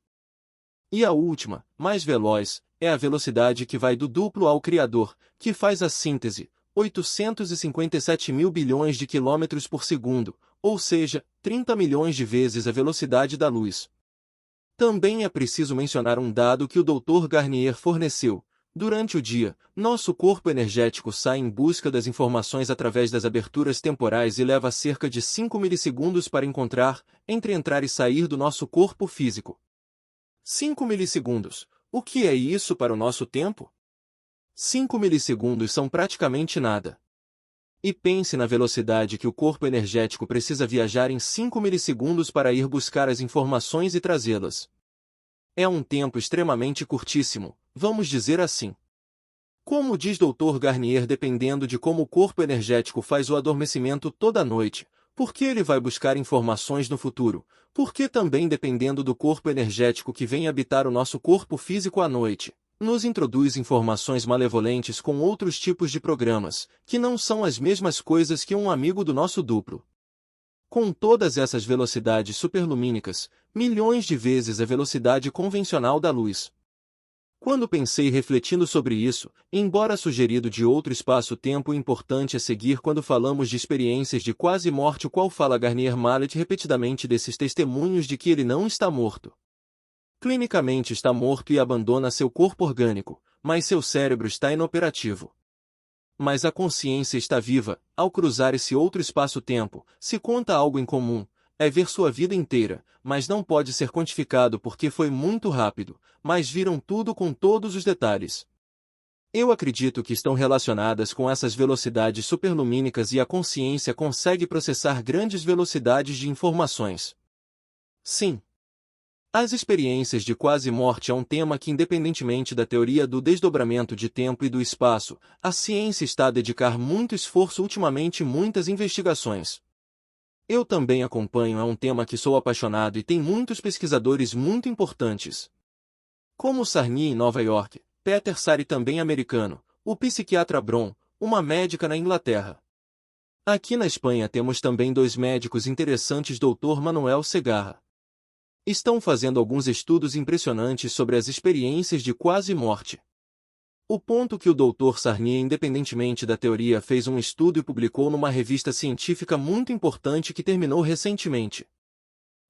E a última, mais veloz, é a velocidade que vai do duplo ao Criador, que faz a síntese, 857 mil bilhões de quilômetros por segundo, ou seja, 30 milhões de vezes a velocidade da luz. Também é preciso mencionar um dado que o Dr. Garnier forneceu. Durante o dia, nosso corpo energético sai em busca das informações através das aberturas temporais e leva cerca de 5 milissegundos para encontrar, entre entrar e sair do nosso corpo físico. 5 milissegundos. O que é isso para o nosso tempo? 5 milissegundos são praticamente nada. E pense na velocidade que o corpo energético precisa viajar em 5 milissegundos para ir buscar as informações e trazê-las. É um tempo extremamente curtíssimo, vamos dizer assim. Como diz Dr. Garnier, dependendo de como o corpo energético faz o adormecimento toda noite, porque ele vai buscar informações no futuro, porque também dependendo do corpo energético que vem habitar o nosso corpo físico à noite, nos introduz informações malevolentes com outros tipos de programas, que não são as mesmas coisas que um amigo do nosso duplo. Com todas essas velocidades superlumínicas, milhões de vezes a velocidade convencional da luz. Quando pensei refletindo sobre isso, embora sugerido de outro espaço-tempo importante a seguir quando falamos de experiências de quase morte, o qual fala Garnier Mallet repetidamente desses testemunhos de que ele não está morto. Clinicamente está morto e abandona seu corpo orgânico, mas seu cérebro está inoperativo. Mas a consciência está viva. Ao cruzar esse outro espaço-tempo, se conta algo em comum, é ver sua vida inteira, mas não pode ser quantificado porque foi muito rápido, mas viram tudo com todos os detalhes. Eu acredito que estão relacionadas com essas velocidades superlumínicas e a consciência consegue processar grandes velocidades de informações. Sim. As experiências de quase morte é um tema que, independentemente da teoria do desdobramento de tempo e do espaço, a ciência está a dedicar muito esforço ultimamente e muitas investigações. Eu também acompanho, é um tema que sou apaixonado e tem muitos pesquisadores muito importantes. Como Sarni em Nova York, Peter Sari também americano, o psiquiatra Bron, uma médica na Inglaterra. Aqui na Espanha temos também 2 médicos interessantes, Dr. Manuel Segarra. Estão fazendo alguns estudos impressionantes sobre as experiências de quase morte. O ponto que o Dr. Sarni, independentemente da teoria, fez um estudo e publicou numa revista científica muito importante que terminou recentemente.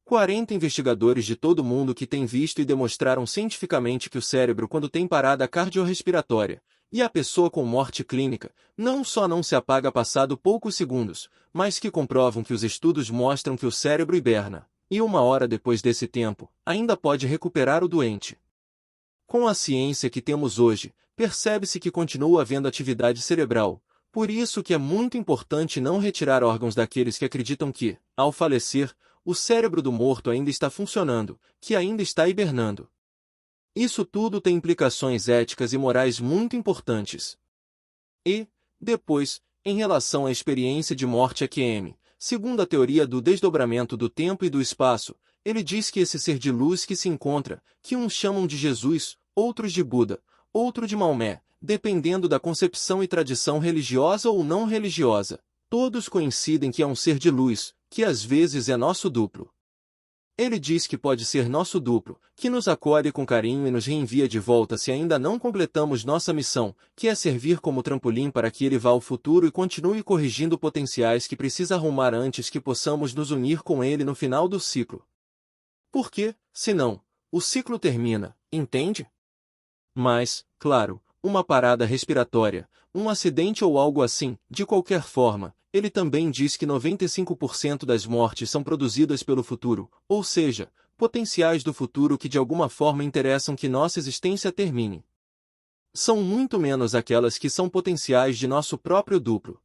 40 investigadores de todo o mundo que têm visto e demonstraram cientificamente que o cérebro, quando tem parada cardiorrespiratória, e a pessoa com morte clínica, não só não se apaga passado poucos segundos, mas que comprovam que os estudos mostram que o cérebro hiberna, e 1 hora depois desse tempo, ainda pode recuperar o doente. Com a ciência que temos hoje, percebe-se que continua havendo atividade cerebral, por isso que é muito importante não retirar órgãos daqueles que acreditam que, ao falecer, o cérebro do morto ainda está funcionando, que ainda está hibernando. Isso tudo tem implicações éticas e morais muito importantes. E, depois, em relação à experiência de morte AQM, segundo a teoria do desdobramento do tempo e do espaço, ele diz que esse ser de luz que se encontra, que uns chamam de Jesus, outros de Buda, outro de Maomé, dependendo da concepção e tradição religiosa ou não religiosa, todos coincidem que é um ser de luz, que às vezes é nosso duplo. Ele diz que pode ser nosso duplo, que nos acolhe com carinho e nos reenvia de volta se ainda não completamos nossa missão, que é servir como trampolim para que ele vá ao futuro e continue corrigindo potenciais que precisa arrumar antes que possamos nos unir com ele no final do ciclo. Porque, senão, o ciclo termina, entende? Mas, claro, uma parada respiratória, um acidente ou algo assim, de qualquer forma, ele também diz que 95% das mortes são produzidas pelo futuro, ou seja, potenciais do futuro que de alguma forma interessam que nossa existência termine. São muito menos aquelas que são potenciais de nosso próprio duplo.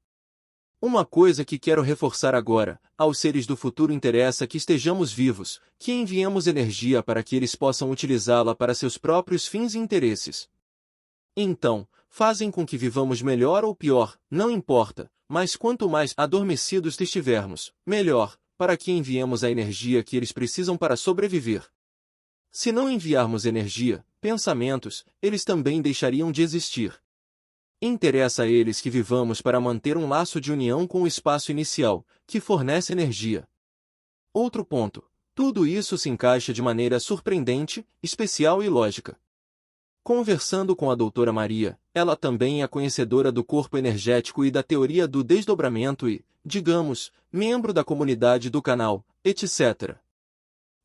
Uma coisa que quero reforçar agora, aos seres do futuro interessa que estejamos vivos, que enviemos energia para que eles possam utilizá-la para seus próprios fins e interesses. Então, fazem com que vivamos melhor ou pior, não importa, mas quanto mais adormecidos estivermos, melhor, para que enviemos a energia que eles precisam para sobreviver. Se não enviarmos energia, pensamentos, eles também deixariam de existir. Interessa a eles que vivamos para manter um laço de união com o espaço inicial, que fornece energia. Outro ponto. Tudo isso se encaixa de maneira surpreendente, especial e lógica. Conversando com a doutora Maria, ela também é conhecedora do corpo energético e da teoria do desdobramento e, digamos, membro da comunidade do canal, etc.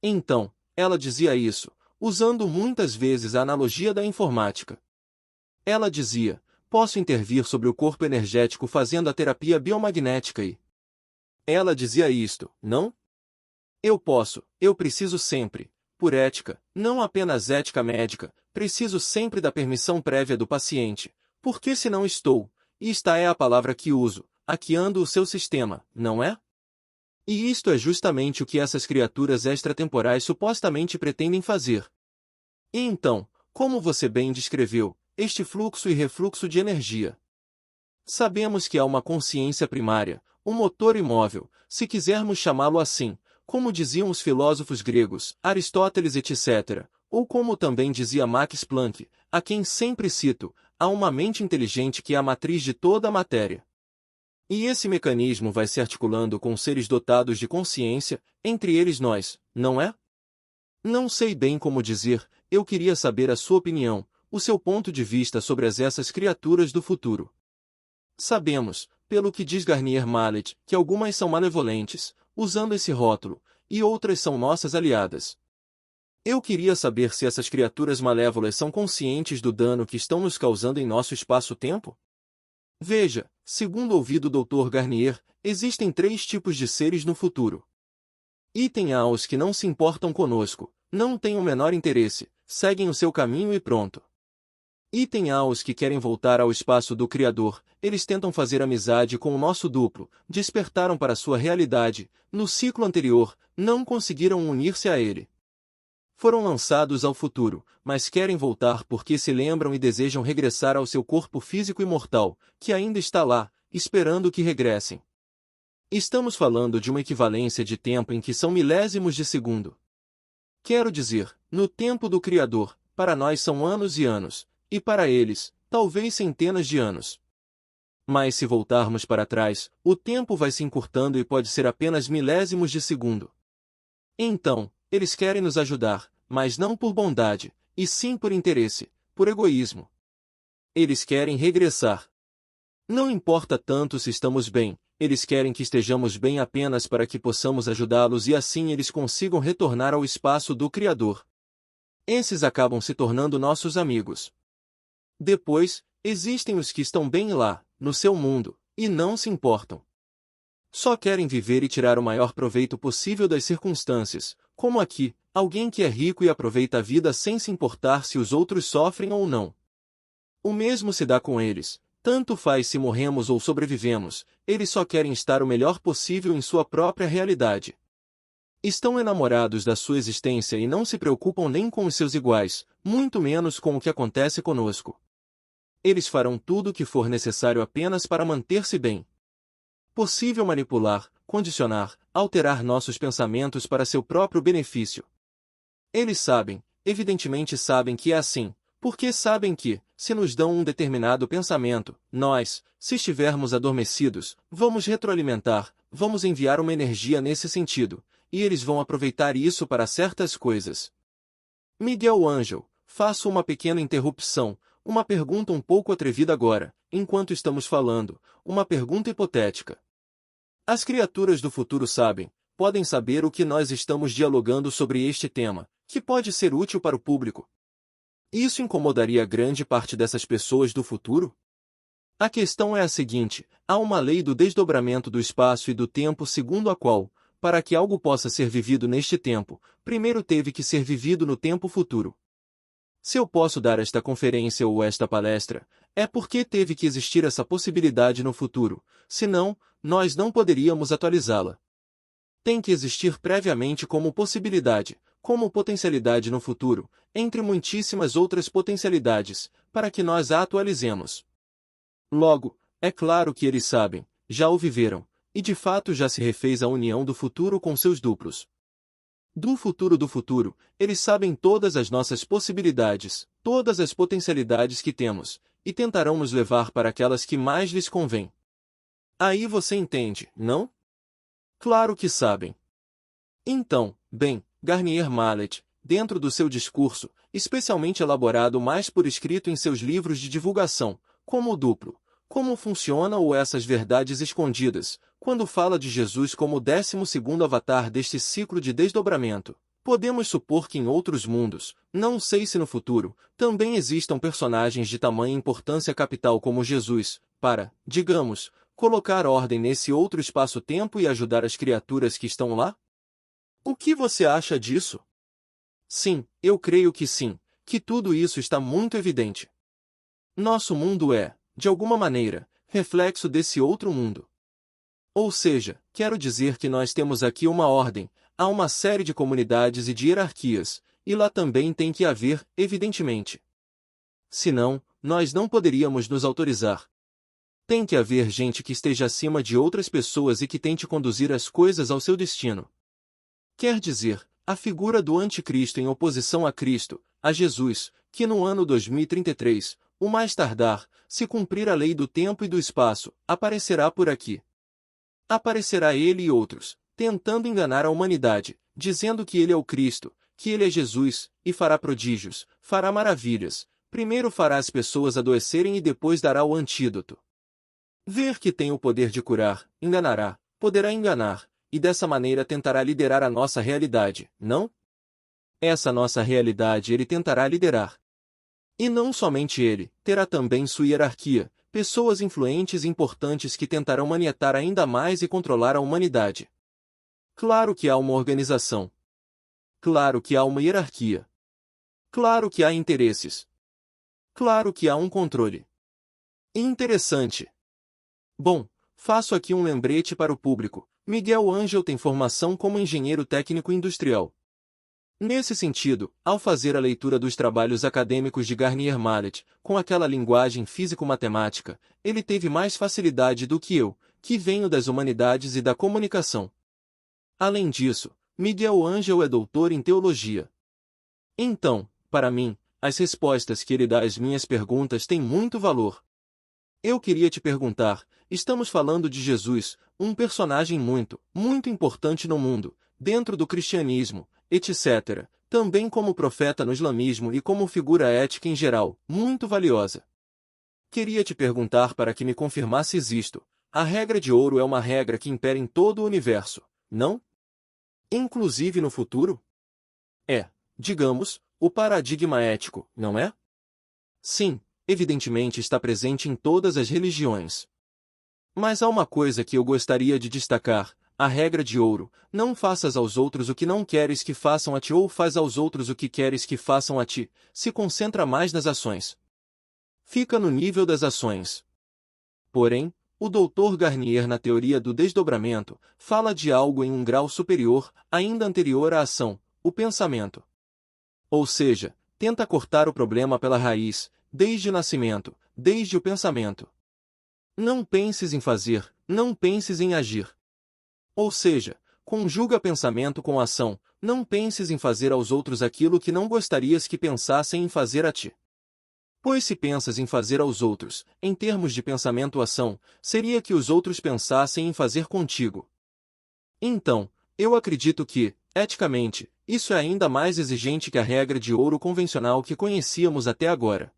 Então, ela dizia isso, usando muitas vezes a analogia da informática. Ela dizia: posso intervir sobre o corpo energético fazendo a terapia biomagnética e... Ela dizia isto, não? Eu preciso sempre, por ética, não apenas ética médica, preciso sempre da permissão prévia do paciente, porque se não estou, e esta é a palavra que uso, hackeando o seu sistema, não é? E isto é justamente o que essas criaturas extratemporais supostamente pretendem fazer. E então, como você bem descreveu, este fluxo e refluxo de energia. Sabemos que há uma consciência primária, um motor imóvel, se quisermos chamá-lo assim, como diziam os filósofos gregos, Aristóteles etc., ou como também dizia Max Planck, a quem sempre cito, há uma mente inteligente que é a matriz de toda a matéria. E esse mecanismo vai se articulando com seres dotados de consciência, entre eles nós, não é? Não sei bem como dizer, eu queria saber a sua opinião, o seu ponto de vista sobre essas criaturas do futuro. Sabemos, pelo que diz Garnier Mallet, que algumas são malevolentes, usando esse rótulo, e outras são nossas aliadas. Eu queria saber se essas criaturas malévolas são conscientes do dano que estão nos causando em nosso espaço-tempo? Veja, segundo ouvi do Dr. Garnier, existem 3 tipos de seres no futuro. Item A: os que não se importam conosco, não têm o menor interesse, seguem o seu caminho e pronto. Item A: os que querem voltar ao espaço do Criador, eles tentam fazer amizade com o nosso duplo, despertaram para sua realidade, no ciclo anterior, não conseguiram unir-se a ele. Foram lançados ao futuro, mas querem voltar porque se lembram e desejam regressar ao seu corpo físico imortal, que ainda está lá, esperando que regressem. Estamos falando de uma equivalência de tempo em que são milésimos de segundo. Quero dizer, no tempo do Criador, para nós são anos e anos, e para eles, talvez centenas de anos. Mas se voltarmos para trás, o tempo vai se encurtando e pode ser apenas milésimos de segundo. Então, eles querem nos ajudar, mas não por bondade, e sim por interesse, por egoísmo. Eles querem regressar. Não importa tanto se estamos bem, eles querem que estejamos bem apenas para que possamos ajudá-los e assim eles consigam retornar ao espaço do Criador. Esses acabam se tornando nossos amigos. Depois, existem os que estão bem lá, no seu mundo, e não se importam. Só querem viver e tirar o maior proveito possível das circunstâncias, como aqui, alguém que é rico e aproveita a vida sem se importar se os outros sofrem ou não. O mesmo se dá com eles, tanto faz se morremos ou sobrevivemos, eles só querem estar o melhor possível em sua própria realidade. Estão enamorados da sua existência e não se preocupam nem com os seus iguais, muito menos com o que acontece conosco. Eles farão tudo o que for necessário apenas para manter-se bem. Possível manipular, condicionar, alterar nossos pensamentos para seu próprio benefício. Eles sabem, evidentemente sabem que é assim, porque sabem que, se nos dão um determinado pensamento, nós, se estivermos adormecidos, vamos retroalimentar, vamos enviar uma energia nesse sentido, e eles vão aproveitar isso para certas coisas. Miguel Ângelo, faço uma pequena interrupção, uma pergunta um pouco atrevida agora, enquanto estamos falando, uma pergunta hipotética. As criaturas do futuro sabem, podem saber o que nós estamos dialogando sobre este tema, que pode ser útil para o público. Isso incomodaria grande parte dessas pessoas do futuro? A questão é a seguinte: há uma lei do desdobramento do espaço e do tempo segundo a qual, para que algo possa ser vivido neste tempo, primeiro teve que ser vivido no tempo futuro. Se eu posso dar esta conferência ou esta palestra, é porque teve que existir essa possibilidade no futuro, senão, nós não poderíamos atualizá-la. Tem que existir previamente como possibilidade, como potencialidade no futuro, entre muitíssimas outras potencialidades, para que nós a atualizemos. Logo, é claro que eles sabem, já o viveram, e de fato já se refez a união do futuro com seus duplos. Do futuro, eles sabem todas as nossas possibilidades, todas as potencialidades que temos, e tentarão nos levar para aquelas que mais lhes convém. Aí você entende, não? Claro que sabem. Então, bem, Garnier Mallet, dentro do seu discurso, especialmente elaborado mais por escrito em seus livros de divulgação, como o duplo, como funciona ou essas verdades escondidas, quando fala de Jesus como o 12º avatar deste ciclo de desdobramento, podemos supor que em outros mundos, não sei se no futuro, também existam personagens de tamanha importância capital como Jesus, para, digamos, colocar ordem nesse outro espaço-tempo e ajudar as criaturas que estão lá? O que você acha disso? Sim, eu creio que sim, que tudo isso está muito evidente. Nosso mundo é, de alguma maneira, reflexo desse outro mundo. Ou seja, quero dizer que nós temos aqui uma ordem, há uma série de comunidades e de hierarquias, e lá também tem que haver, evidentemente. Senão, nós não poderíamos nos autorizar. Tem que haver gente que esteja acima de outras pessoas e que tente conduzir as coisas ao seu destino. Quer dizer, a figura do anticristo em oposição a Cristo, a Jesus, que no ano 2033, o mais tardar, se cumprir a lei do tempo e do espaço, aparecerá por aqui. Aparecerá ele e outros, tentando enganar a humanidade, dizendo que ele é o Cristo, que ele é Jesus, e fará prodígios, fará maravilhas, primeiro fará as pessoas adoecerem e depois dará o antídoto. Ver que tem o poder de curar, enganará, poderá enganar, e dessa maneira tentará liderar a nossa realidade, não? Essa nossa realidade ele tentará liderar. E não somente ele, terá também sua hierarquia, pessoas influentes e importantes que tentarão manietar ainda mais e controlar a humanidade. Claro que há uma organização. Claro que há uma hierarquia. Claro que há interesses. Claro que há um controle. Interessante. Bom, faço aqui um lembrete para o público. Miguel Ângelo tem formação como engenheiro técnico industrial. Nesse sentido, ao fazer a leitura dos trabalhos acadêmicos de Garnier Mallet, com aquela linguagem físico-matemática, ele teve mais facilidade do que eu, que venho das humanidades e da comunicação. Além disso, Miguel Ângelo é doutor em teologia. Então, para mim, as respostas que ele dá às minhas perguntas têm muito valor. Eu queria te perguntar, estamos falando de Jesus, um personagem muito, muito importante no mundo, dentro do cristianismo, etc., também como profeta no islamismo e como figura ética em geral, muito valiosa. Queria te perguntar para que me confirmasses isto: a regra de ouro é uma regra que impera em todo o universo, não? Inclusive no futuro? É, digamos, o paradigma ético, não é? Sim, evidentemente está presente em todas as religiões. Mas há uma coisa que eu gostaria de destacar: a regra de ouro, não faças aos outros o que não queres que façam a ti ou faz aos outros o que queres que façam a ti, se concentra mais nas ações. Fica no nível das ações. Porém, o Dr. Garnier na teoria do desdobramento, fala de algo em um grau superior, ainda anterior à ação, o pensamento. Ou seja, tenta cortar o problema pela raiz, desde o nascimento, desde o pensamento. Não penses em fazer, não penses em agir. Ou seja, conjuga pensamento com ação, não penses em fazer aos outros aquilo que não gostarias que pensassem em fazer a ti. Pois se pensas em fazer aos outros, em termos de pensamento-ação, seria que os outros pensassem em fazer contigo. Então, eu acredito que, eticamente, isso é ainda mais exigente que a regra de ouro convencional que conhecíamos até agora.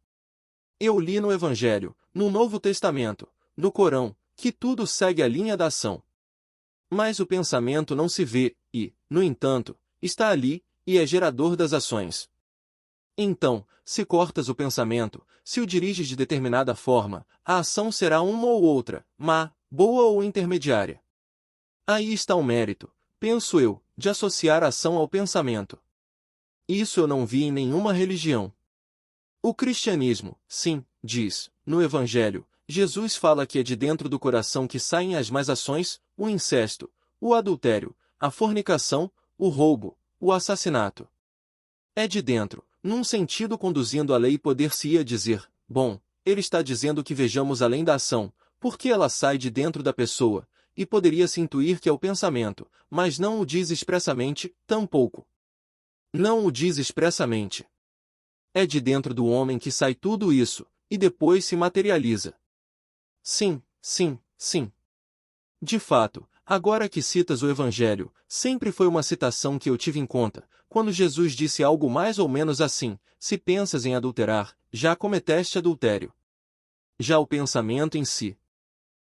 Eu li no Evangelho, no Novo Testamento, no Corão, que tudo segue a linha da ação. Mas o pensamento não se vê, e, no entanto, está ali, e é gerador das ações. Então, se cortas o pensamento, se o diriges de determinada forma, a ação será uma ou outra, má, boa ou intermediária. Aí está o mérito, penso eu, de associar a ação ao pensamento. Isso eu não vi em nenhuma religião. O cristianismo, sim, diz, no Evangelho, Jesus fala que é de dentro do coração que saem as más ações, o incesto, o adultério, a fornicação, o roubo, o assassinato. É de dentro, num sentido conduzindo a lei poder-se-ia dizer, bom, ele está dizendo que vejamos além da ação, porque ela sai de dentro da pessoa, e poderia-se intuir que é o pensamento, mas não o diz expressamente, tampouco. Não o diz expressamente. É de dentro do homem que sai tudo isso, e depois se materializa. Sim, sim, sim. De fato, agora que citas o Evangelho, sempre foi uma citação que eu tive em conta, quando Jesus disse algo mais ou menos assim: se pensas em adulterar, já cometeste adultério. Já o pensamento em si.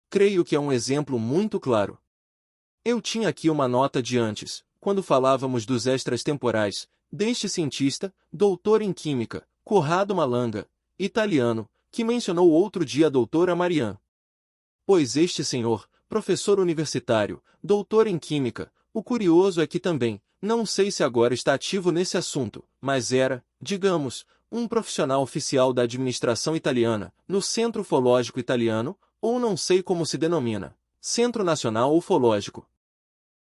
Creio que é um exemplo muito claro. Eu tinha aqui uma nota de antes, quando falávamos dos extras temporais, deste cientista, doutor em química, Corrado Malanga, italiano, que mencionou outro dia a doutora Marianne. Pois este senhor, professor universitário, doutor em química, o curioso é que também, não sei se agora está ativo nesse assunto, mas era, digamos, um profissional oficial da administração italiana, no Centro Ufológico Italiano, ou não sei como se denomina, Centro Nacional Ufológico.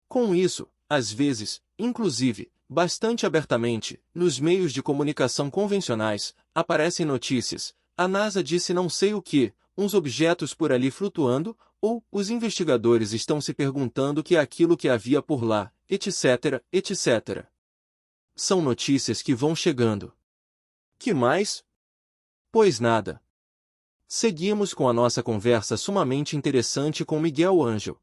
Com isso, às vezes, inclusive, bastante abertamente, nos meios de comunicação convencionais, aparecem notícias: a NASA disse não sei o que, uns objetos por ali flutuando, ou os investigadores estão se perguntando o que é aquilo que havia por lá, etc, etc. São notícias que vão chegando. Que mais? Pois nada. Seguimos com a nossa conversa sumamente interessante com Miguel Ângelo.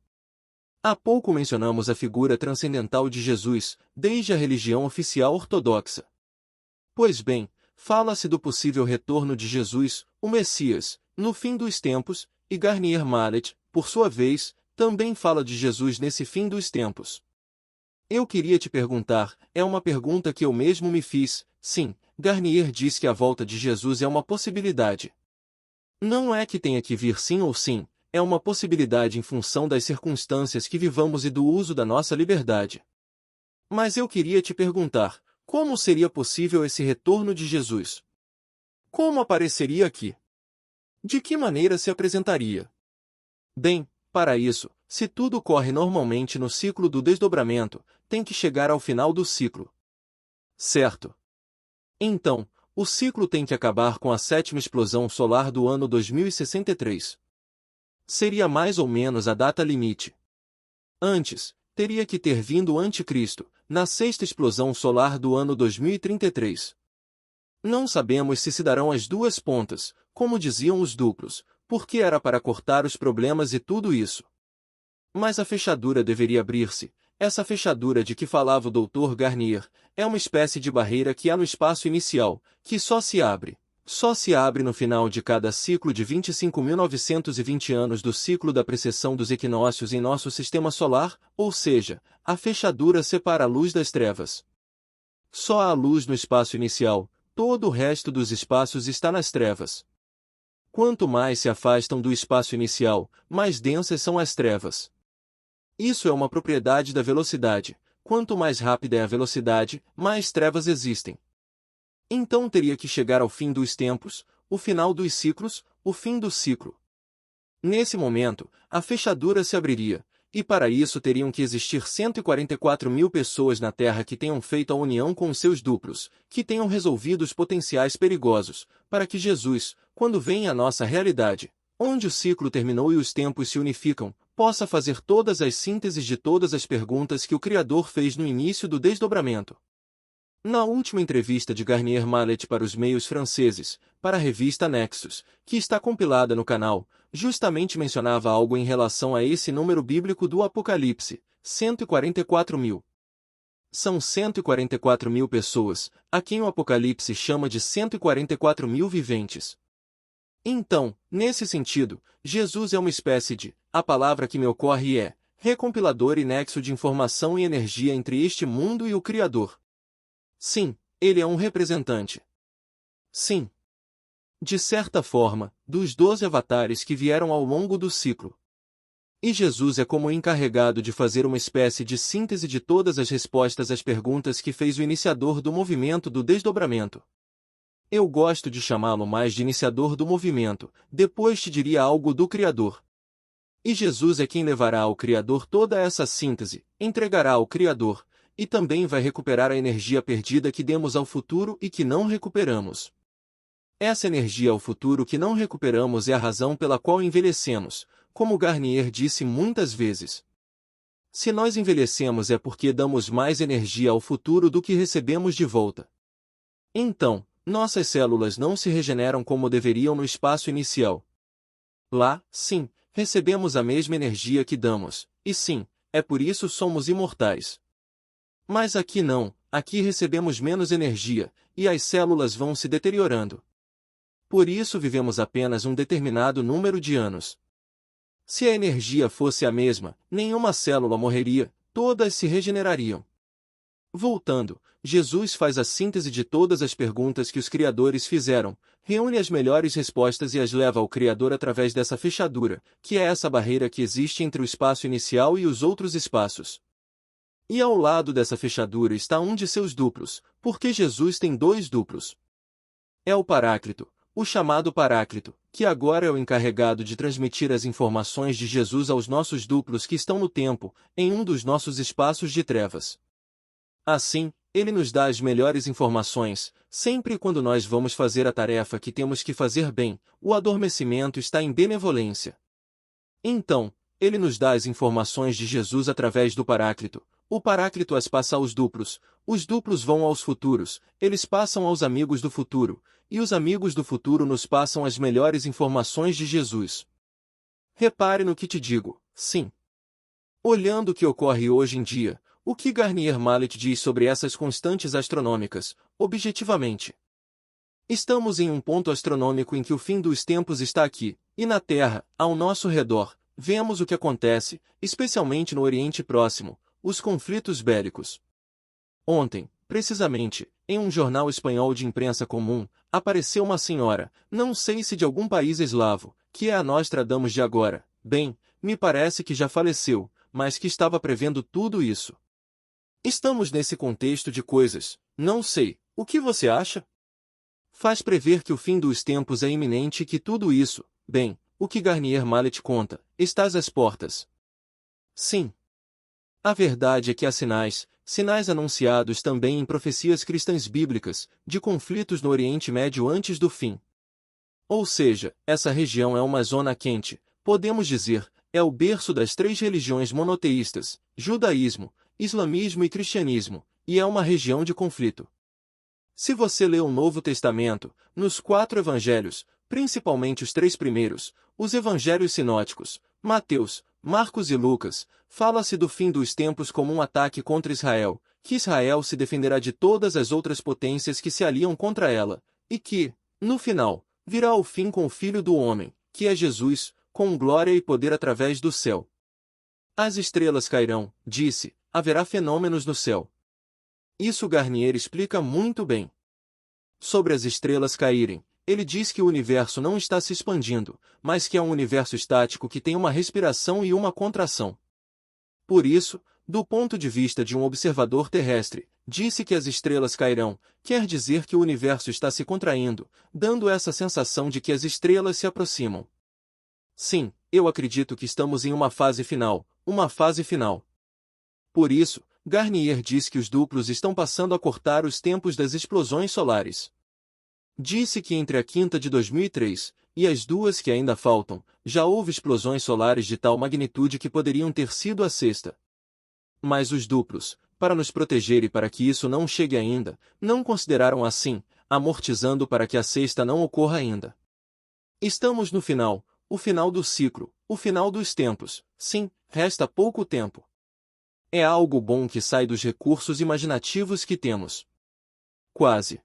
Há pouco mencionamos a figura transcendental de Jesus, desde a religião oficial ortodoxa. Pois bem, fala-se do possível retorno de Jesus, o Messias, no fim dos tempos, e Garnier Mallet, por sua vez, também fala de Jesus nesse fim dos tempos. Eu queria te perguntar, é uma pergunta que eu mesmo me fiz, sim, Garnier diz que a volta de Jesus é uma possibilidade. Não é que tenha que vir sim ou sim, é uma possibilidade em função das circunstâncias que vivamos e do uso da nossa liberdade. Mas eu queria te perguntar, como seria possível esse retorno de Jesus? Como apareceria aqui? De que maneira se apresentaria? Bem, para isso, se tudo corre normalmente no ciclo do desdobramento, tem que chegar ao final do ciclo. Certo? Então, o ciclo tem que acabar com a sétima explosão solar do ano 2063. Seria mais ou menos a data limite. Antes, teria que ter vindo o Anticristo, na sexta explosão solar do ano 2033. Não sabemos se darão as duas pontas, como diziam os duplos, porque era para cortar os problemas e tudo isso. Mas a fechadura deveria abrir-se. Essa fechadura de que falava o Dr. Garnier é uma espécie de barreira que há no espaço inicial, que só se abre no final de cada ciclo de 25.920 anos do ciclo da precessão dos equinócios em nosso sistema solar, ou seja, a fechadura separa a luz das trevas. Só há luz no espaço inicial, todo o resto dos espaços está nas trevas. Quanto mais se afastam do espaço inicial, mais densas são as trevas. Isso é uma propriedade da velocidade. Quanto mais rápida é a velocidade, mais trevas existem. Então teria que chegar ao fim dos tempos, o final dos ciclos, o fim do ciclo. Nesse momento, a fechadura se abriria, e para isso teriam que existir 144.000 pessoas na Terra que tenham feito a união com os seus duplos, que tenham resolvido os potenciais perigosos, para que Jesus, quando venha à nossa realidade, onde o ciclo terminou e os tempos se unificam, possa fazer todas as sínteses de todas as perguntas que o Criador fez no início do desdobramento. Na última entrevista de Garnier Mallet para os meios franceses, para a revista Nexus, que está compilada no canal, justamente mencionava algo em relação a esse número bíblico do Apocalipse, 144.000. São 144.000 pessoas, a quem o Apocalipse chama de 144.000 viventes. Então, nesse sentido, Jesus é uma espécie de, a palavra que me ocorre é, recompilador e nexo de informação e energia entre este mundo e o Criador. Sim, ele é um representante. Sim. De certa forma, dos 12 avatares que vieram ao longo do ciclo. E Jesus é como encarregado de fazer uma espécie de síntese de todas as respostas às perguntas que fez o iniciador do movimento do desdobramento. Eu gosto de chamá-lo mais de iniciador do movimento, depois te diria algo do Criador. E Jesus é quem levará ao Criador toda essa síntese, entregará ao Criador, e também vai recuperar a energia perdida que demos ao futuro e que não recuperamos. Essa energia ao futuro que não recuperamos é a razão pela qual envelhecemos, como Garnier disse muitas vezes. Se nós envelhecemos é porque damos mais energia ao futuro do que recebemos de volta. Então, nossas células não se regeneram como deveriam no espaço inicial. Lá, sim, recebemos a mesma energia que damos, e sim, é por isso somos imortais. Mas aqui não, aqui recebemos menos energia, e as células vão se deteriorando. Por isso vivemos apenas um determinado número de anos. Se a energia fosse a mesma, nenhuma célula morreria, todas se regenerariam. Voltando, Jesus faz a síntese de todas as perguntas que os criadores fizeram, reúne as melhores respostas e as leva ao Criador através dessa fechadura, que é essa barreira que existe entre o espaço inicial e os outros espaços. E ao lado dessa fechadura está um de seus duplos, porque Jesus tem 2 duplos. É o Paráclito, o chamado Paráclito, que agora é o encarregado de transmitir as informações de Jesus aos nossos duplos que estão no tempo, em um dos nossos espaços de trevas. Assim, ele nos dá as melhores informações, sempre quando nós vamos fazer a tarefa que temos que fazer bem, o adormecimento está em benevolência. Então, ele nos dá as informações de Jesus através do Paráclito, o Paráclito as passa aos duplos, os duplos vão aos futuros, eles passam aos amigos do futuro, e os amigos do futuro nos passam as melhores informações de Jesus. Repare no que te digo, sim. Olhando o que ocorre hoje em dia, o que Garnier Mallet diz sobre essas constantes astronômicas, objetivamente? Estamos em um ponto astronômico em que o fim dos tempos está aqui, e na Terra, ao nosso redor, vemos o que acontece, especialmente no Oriente Próximo, os conflitos bélicos. Ontem, precisamente, em um jornal espanhol de imprensa comum, apareceu uma senhora, não sei se de algum país eslavo, que é a Nostradamus de agora, bem, me parece que já faleceu, mas que estava prevendo tudo isso. Estamos nesse contexto de coisas, não sei, o que você acha? Faz prever que o fim dos tempos é iminente e que tudo isso, bem, o que Garnier Mallet conta, está às portas. Sim. A verdade é que há sinais anunciados também em profecias cristãs bíblicas, de conflitos no Oriente Médio antes do fim. Ou seja, essa região é uma zona quente, podemos dizer, é o berço das 3 religiões monoteístas, judaísmo, islamismo e cristianismo, e é uma região de conflito. Se você lê o Novo Testamento, nos 4 evangelhos, principalmente os 3 primeiros, os evangelhos sinóticos, Mateus, Marcos e Lucas, fala-se do fim dos tempos como um ataque contra Israel, que Israel se defenderá de todas as outras potências que se aliam contra ela, e que, no final, virá o fim com o Filho do Homem, que é Jesus, com glória e poder através do céu. As estrelas cairão, disse, haverá fenômenos no céu. Isso Garnier explica muito bem. Sobre as estrelas caírem, ele diz que o universo não está se expandindo, mas que é um universo estático que tem uma respiração e uma contração. Por isso, do ponto de vista de um observador terrestre, disse que as estrelas cairão, quer dizer que o universo está se contraindo, dando essa sensação de que as estrelas se aproximam. Sim, eu acredito que estamos em uma fase final, uma fase final. Por isso, Garnier diz que os duplos estão passando a cortar os tempos das explosões solares. Disse que entre a quinta de 2003 e as 2 que ainda faltam, já houve explosões solares de tal magnitude que poderiam ter sido a sexta. Mas os duplos, para nos proteger e para que isso não chegue ainda, não consideraram assim, amortizando para que a sexta não ocorra ainda. Estamos no final, o final do ciclo, o final dos tempos, sim, resta pouco tempo. É algo bom que sai dos recursos imaginativos que temos. Quase.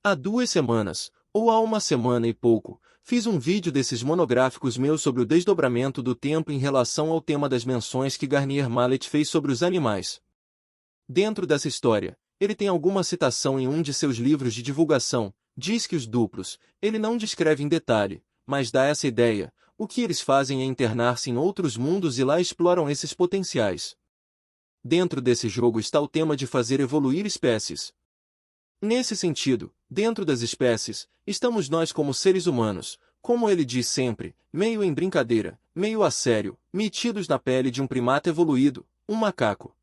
Há 2 semanas, ou há 1 semana e pouco, fiz um vídeo desses monográficos meus sobre o desdobramento do tempo em relação ao tema das menções que Garnier Mallet fez sobre os animais. Dentro dessa história, ele tem alguma citação em um de seus livros de divulgação, diz que os duplos, ele não descreve em detalhe, mas dá essa ideia, o que eles fazem é internar-se em outros mundos e lá exploram esses potenciais. Dentro desse jogo está o tema de fazer evoluir espécies. Nesse sentido, dentro das espécies, estamos nós como seres humanos, como ele diz sempre, meio em brincadeira, meio a sério, metidos na pele de um primata evoluído, um macaco.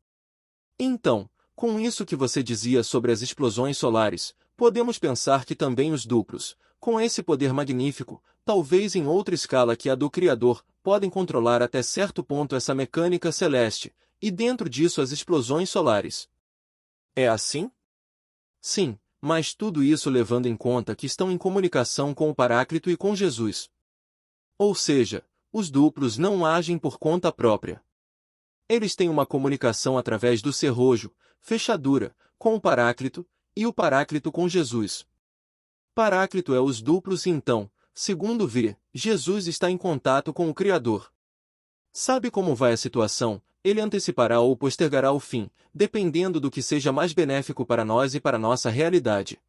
Então, com isso que você dizia sobre as explosões solares, podemos pensar que também os duplos, com esse poder magnífico, talvez em outra escala que a do Criador, podem controlar até certo ponto essa mecânica celeste, e dentro disso as explosões solares. É assim? Sim, mas tudo isso levando em conta que estão em comunicação com o Paráclito e com Jesus. Ou seja, os duplos não agem por conta própria. Eles têm uma comunicação através do serrojo, fechadura, com o Paráclito, e o Paráclito com Jesus. Paráclito é os duplos e então, segundo V, Jesus está em contato com o Criador. Sabe como vai a situação? Ele antecipará ou postergará o fim, dependendo do que seja mais benéfico para nós e para nossa realidade.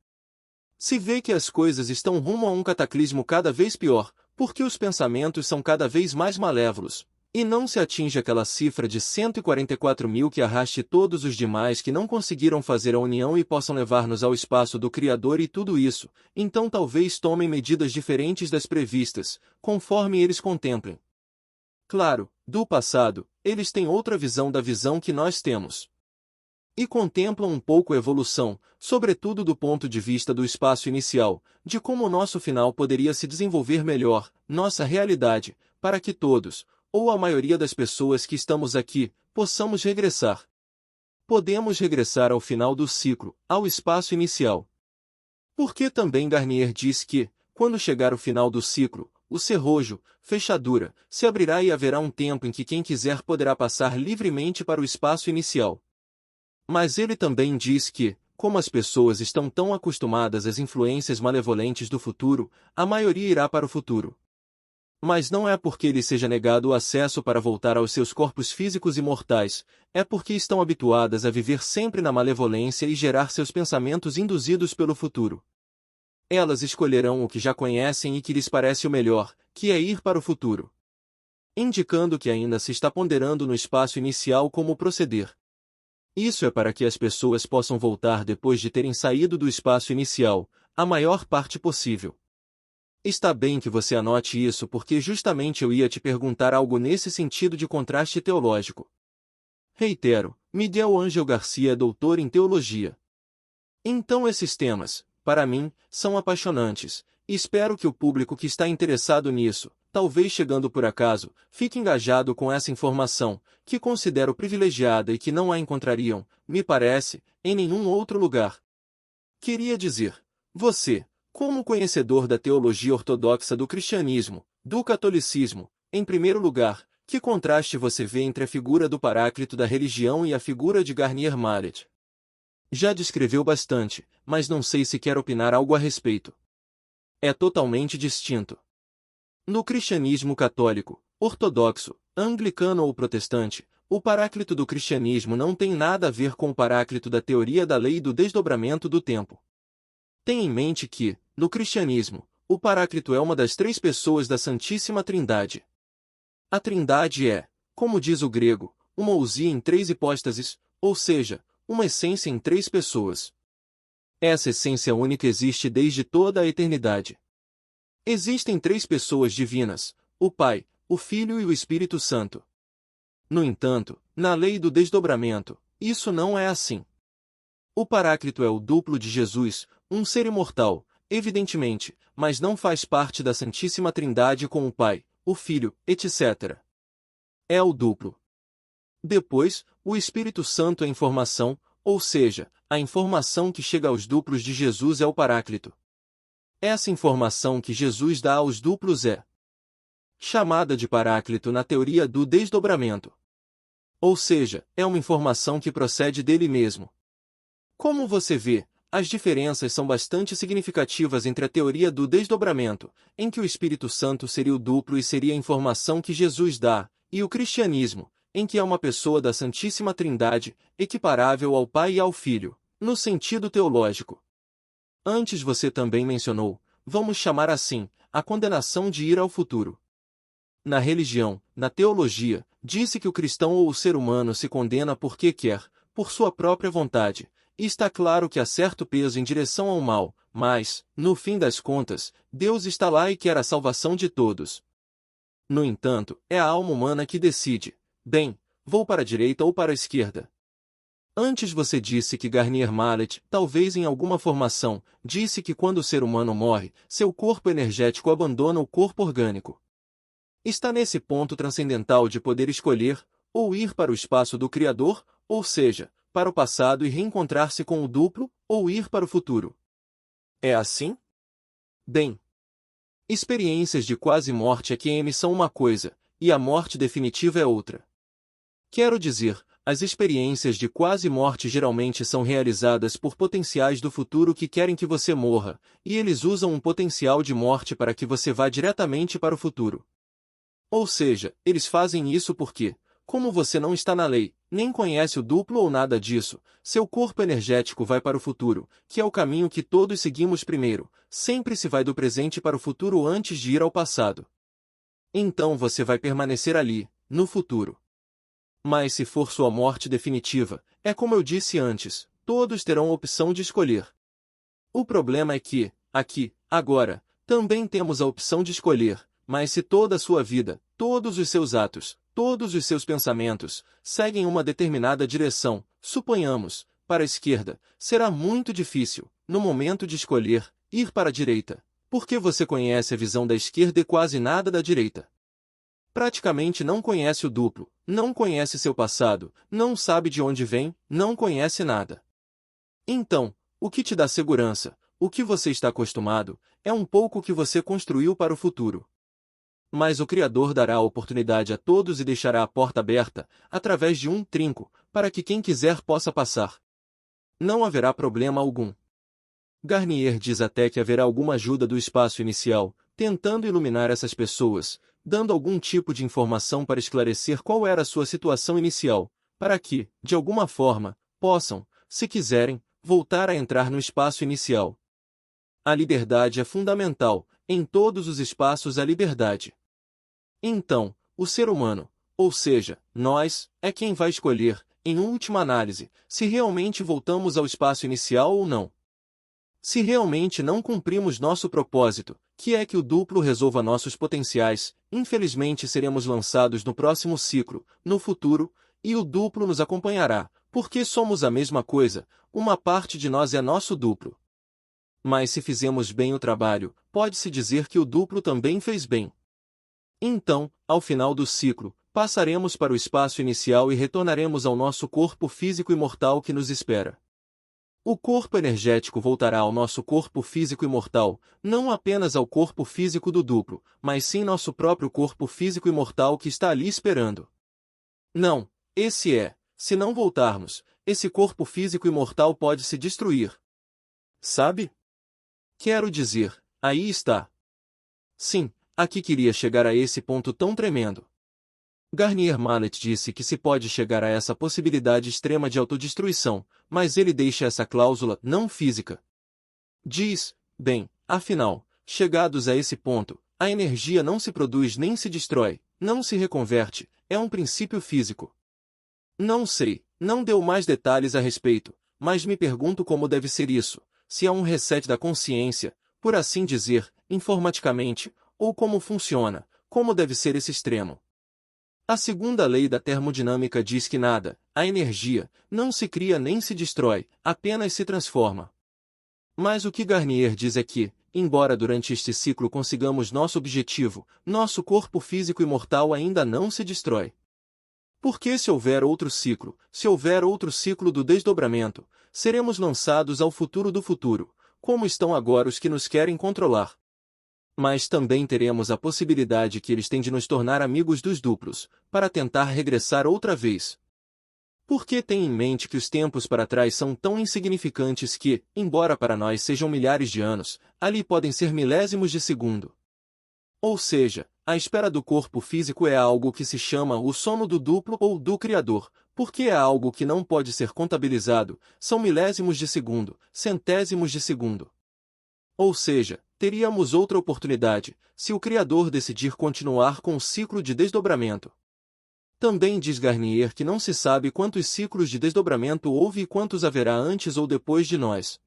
Se vê que as coisas estão rumo a um cataclismo cada vez pior, porque os pensamentos são cada vez mais malévolos, e não se atinge aquela cifra de 144 mil que arraste todos os demais que não conseguiram fazer a união e possam levar-nos ao espaço do Criador e tudo isso, então talvez tomem medidas diferentes das previstas, conforme eles contemplem. Claro, do passado, eles têm outra visão da visão que nós temos. E contemplam um pouco a evolução, sobretudo do ponto de vista do espaço inicial, de como o nosso final poderia se desenvolver melhor, nossa realidade, para que todos, ou a maioria das pessoas que estamos aqui, possamos regressar. Podemos regressar ao final do ciclo, ao espaço inicial. Porque também Garnier diz que, quando chegar o final do ciclo, o serrojo, fechadura, se abrirá e haverá um tempo em que quem quiser poderá passar livremente para o espaço inicial. Mas ele também diz que, como as pessoas estão tão acostumadas às influências malevolentes do futuro, a maioria irá para o futuro. Mas não é porque lhe seja negado o acesso para voltar aos seus corpos físicos imortais, é porque estão habituadas a viver sempre na malevolência e gerar seus pensamentos induzidos pelo futuro. Elas escolherão o que já conhecem e que lhes parece o melhor, que é ir para o futuro. Indicando que ainda se está ponderando no espaço inicial como proceder. Isso é para que as pessoas possam voltar depois de terem saído do espaço inicial, a maior parte possível. Está bem que você anote isso porque justamente eu ia te perguntar algo nesse sentido de contraste teológico. Reitero, Miguel Ângel Garcia é doutor em teologia. Então esses temas, para mim, são apaixonantes, e espero que o público que está interessado nisso, talvez chegando por acaso, fique engajado com essa informação, que considero privilegiada e que não a encontrariam, me parece, em nenhum outro lugar. Queria dizer, você, como conhecedor da teologia ortodoxa do cristianismo, do catolicismo, em primeiro lugar, que contraste você vê entre a figura do Paráclito da religião e a figura de Garnier Mallet? Já descreveu bastante, mas não sei se quer opinar algo a respeito. É totalmente distinto. No cristianismo católico, ortodoxo, anglicano ou protestante, o Paráclito do cristianismo não tem nada a ver com o Paráclito da teoria da lei e do desdobramento do tempo. Tenha em mente que, no cristianismo, o Paráclito é uma das três pessoas da Santíssima Trindade. A Trindade é, como diz o grego, uma ousia em três hipóstases, ou seja, uma essência em três pessoas. Essa essência única existe desde toda a eternidade. Existem três pessoas divinas, o Pai, o Filho e o Espírito Santo. No entanto, na lei do desdobramento, isso não é assim. O Paráclito é o duplo de Jesus, um ser imortal, evidentemente, mas não faz parte da Santíssima Trindade com o Pai, o Filho, etc. É o duplo. Depois, o Espírito Santo é informação, ou seja, a informação que chega aos duplos de Jesus é o Paráclito. Essa informação que Jesus dá aos duplos é chamada de Paráclito na teoria do desdobramento. Ou seja, é uma informação que procede dele mesmo. Como você vê, as diferenças são bastante significativas entre a teoria do desdobramento, em que o Espírito Santo seria o duplo e seria a informação que Jesus dá, e o cristianismo, em que é uma pessoa da Santíssima Trindade, equiparável ao Pai e ao Filho, no sentido teológico. Antes você também mencionou, vamos chamar assim, a condenação de ir ao futuro. Na religião, na teologia, disse que o cristão ou o ser humano se condena porque quer, por sua própria vontade, e está claro que há certo peso em direção ao mal, mas, no fim das contas, Deus está lá e quer a salvação de todos. No entanto, é a alma humana que decide, bem, vou para a direita ou para a esquerda. Antes você disse que Garnier Mallet, talvez em alguma formação, disse que quando o ser humano morre, seu corpo energético abandona o corpo orgânico. Está nesse ponto transcendental de poder escolher, ou ir para o espaço do Criador, ou seja, para o passado e reencontrar-se com o duplo, ou ir para o futuro. É assim? Bem, experiências de quase morte AQM são uma coisa, e a morte definitiva é outra. Quero dizer, as experiências de quase morte geralmente são realizadas por potenciais do futuro que querem que você morra, e eles usam um potencial de morte para que você vá diretamente para o futuro. Ou seja, eles fazem isso porque, como você não está na lei, nem conhece o duplo ou nada disso, seu corpo energético vai para o futuro, que é o caminho que todos seguimos primeiro, sempre se vai do presente para o futuro antes de ir ao passado. Então você vai permanecer ali, no futuro. Mas se for sua morte definitiva, é como eu disse antes, todos terão a opção de escolher. O problema é que, aqui, agora, também temos a opção de escolher, mas se toda a sua vida, todos os seus atos, todos os seus pensamentos, seguem uma determinada direção, suponhamos, para a esquerda, será muito difícil, no momento de escolher, ir para a direita, porque você conhece a visão da esquerda e quase nada da direita. Praticamente não conhece o duplo, não conhece seu passado, não sabe de onde vem, não conhece nada. Então, o que te dá segurança, o que você está acostumado, é um pouco o que você construiu para o futuro. Mas o Criador dará a oportunidade a todos e deixará a porta aberta, através de um trinco, para que quem quiser possa passar. Não haverá problema algum. Garnier diz até que haverá alguma ajuda do espaço inicial, tentando iluminar essas pessoas, dando algum tipo de informação para esclarecer qual era a sua situação inicial, para que, de alguma forma, possam, se quiserem, voltar a entrar no espaço inicial. A liberdade é fundamental, em todos os espaços há liberdade. Então, o ser humano, ou seja, nós, é quem vai escolher, em última análise, se realmente voltamos ao espaço inicial ou não. Se realmente não cumprimos nosso propósito, que é que o duplo resolva nossos potenciais, infelizmente seremos lançados no próximo ciclo, no futuro, e o duplo nos acompanhará, porque somos a mesma coisa, uma parte de nós é nosso duplo. Mas se fizemos bem o trabalho, pode-se dizer que o duplo também fez bem. Então, ao final do ciclo, passaremos para o espaço inicial e retornaremos ao nosso corpo físico imortal que nos espera. O corpo energético voltará ao nosso corpo físico imortal, não apenas ao corpo físico do duplo, mas sim nosso próprio corpo físico imortal que está ali esperando. Não, se não voltarmos, esse corpo físico imortal pode se destruir. Sabe? Quero dizer, aí está. Sim, aqui queria chegar a esse ponto tão tremendo. Garnier Mallet disse que se pode chegar a essa possibilidade extrema de autodestruição, mas ele deixa essa cláusula não física. Diz, bem, afinal, chegados a esse ponto, a energia não se produz nem se destrói, não se reconverte, é um princípio físico. Não sei, não deu mais detalhes a respeito, mas me pergunto como deve ser isso, se há um reset da consciência, por assim dizer, informaticamente, ou como funciona, como deve ser esse extremo. A segunda lei da termodinâmica diz que nada, a energia, não se cria nem se destrói, apenas se transforma. Mas o que Garnier diz é que, embora durante este ciclo consigamos nosso objetivo, nosso corpo físico imortal ainda não se destrói. Porque se houver outro ciclo do desdobramento, seremos lançados ao futuro do futuro, como estão agora os que nos querem controlar. Mas também teremos a possibilidade que eles têm de nos tornar amigos dos duplos, para tentar regressar outra vez. Porque tem em mente que os tempos para trás são tão insignificantes que, embora para nós sejam milhares de anos, ali podem ser milésimos de segundo. Ou seja, a espera do corpo físico é algo que se chama o sono do duplo ou do Criador, porque é algo que não pode ser contabilizado, são milésimos de segundo, centésimos de segundo. Ou seja, teríamos outra oportunidade, se o Criador decidir continuar com o ciclo de desdobramento. Também diz Garnier que não se sabe quantos ciclos de desdobramento houve e quantos haverá antes ou depois de nós.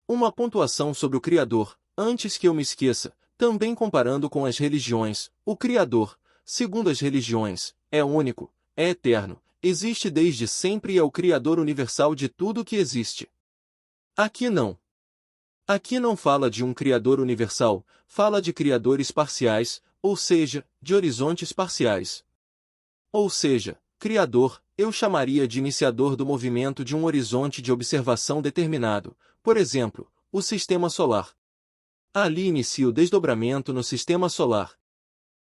Uma pontuação sobre o Criador, antes que eu me esqueça, também comparando com as religiões, o Criador, segundo as religiões, é único, é eterno, existe desde sempre e é o Criador universal de tudo que existe. Aqui não. Aqui não fala de um Criador universal, fala de criadores parciais, ou seja, de horizontes parciais. Ou seja, Criador, eu chamaria de iniciador do movimento de um horizonte de observação determinado, por exemplo, o Sistema Solar. Ali inicia o desdobramento no Sistema Solar.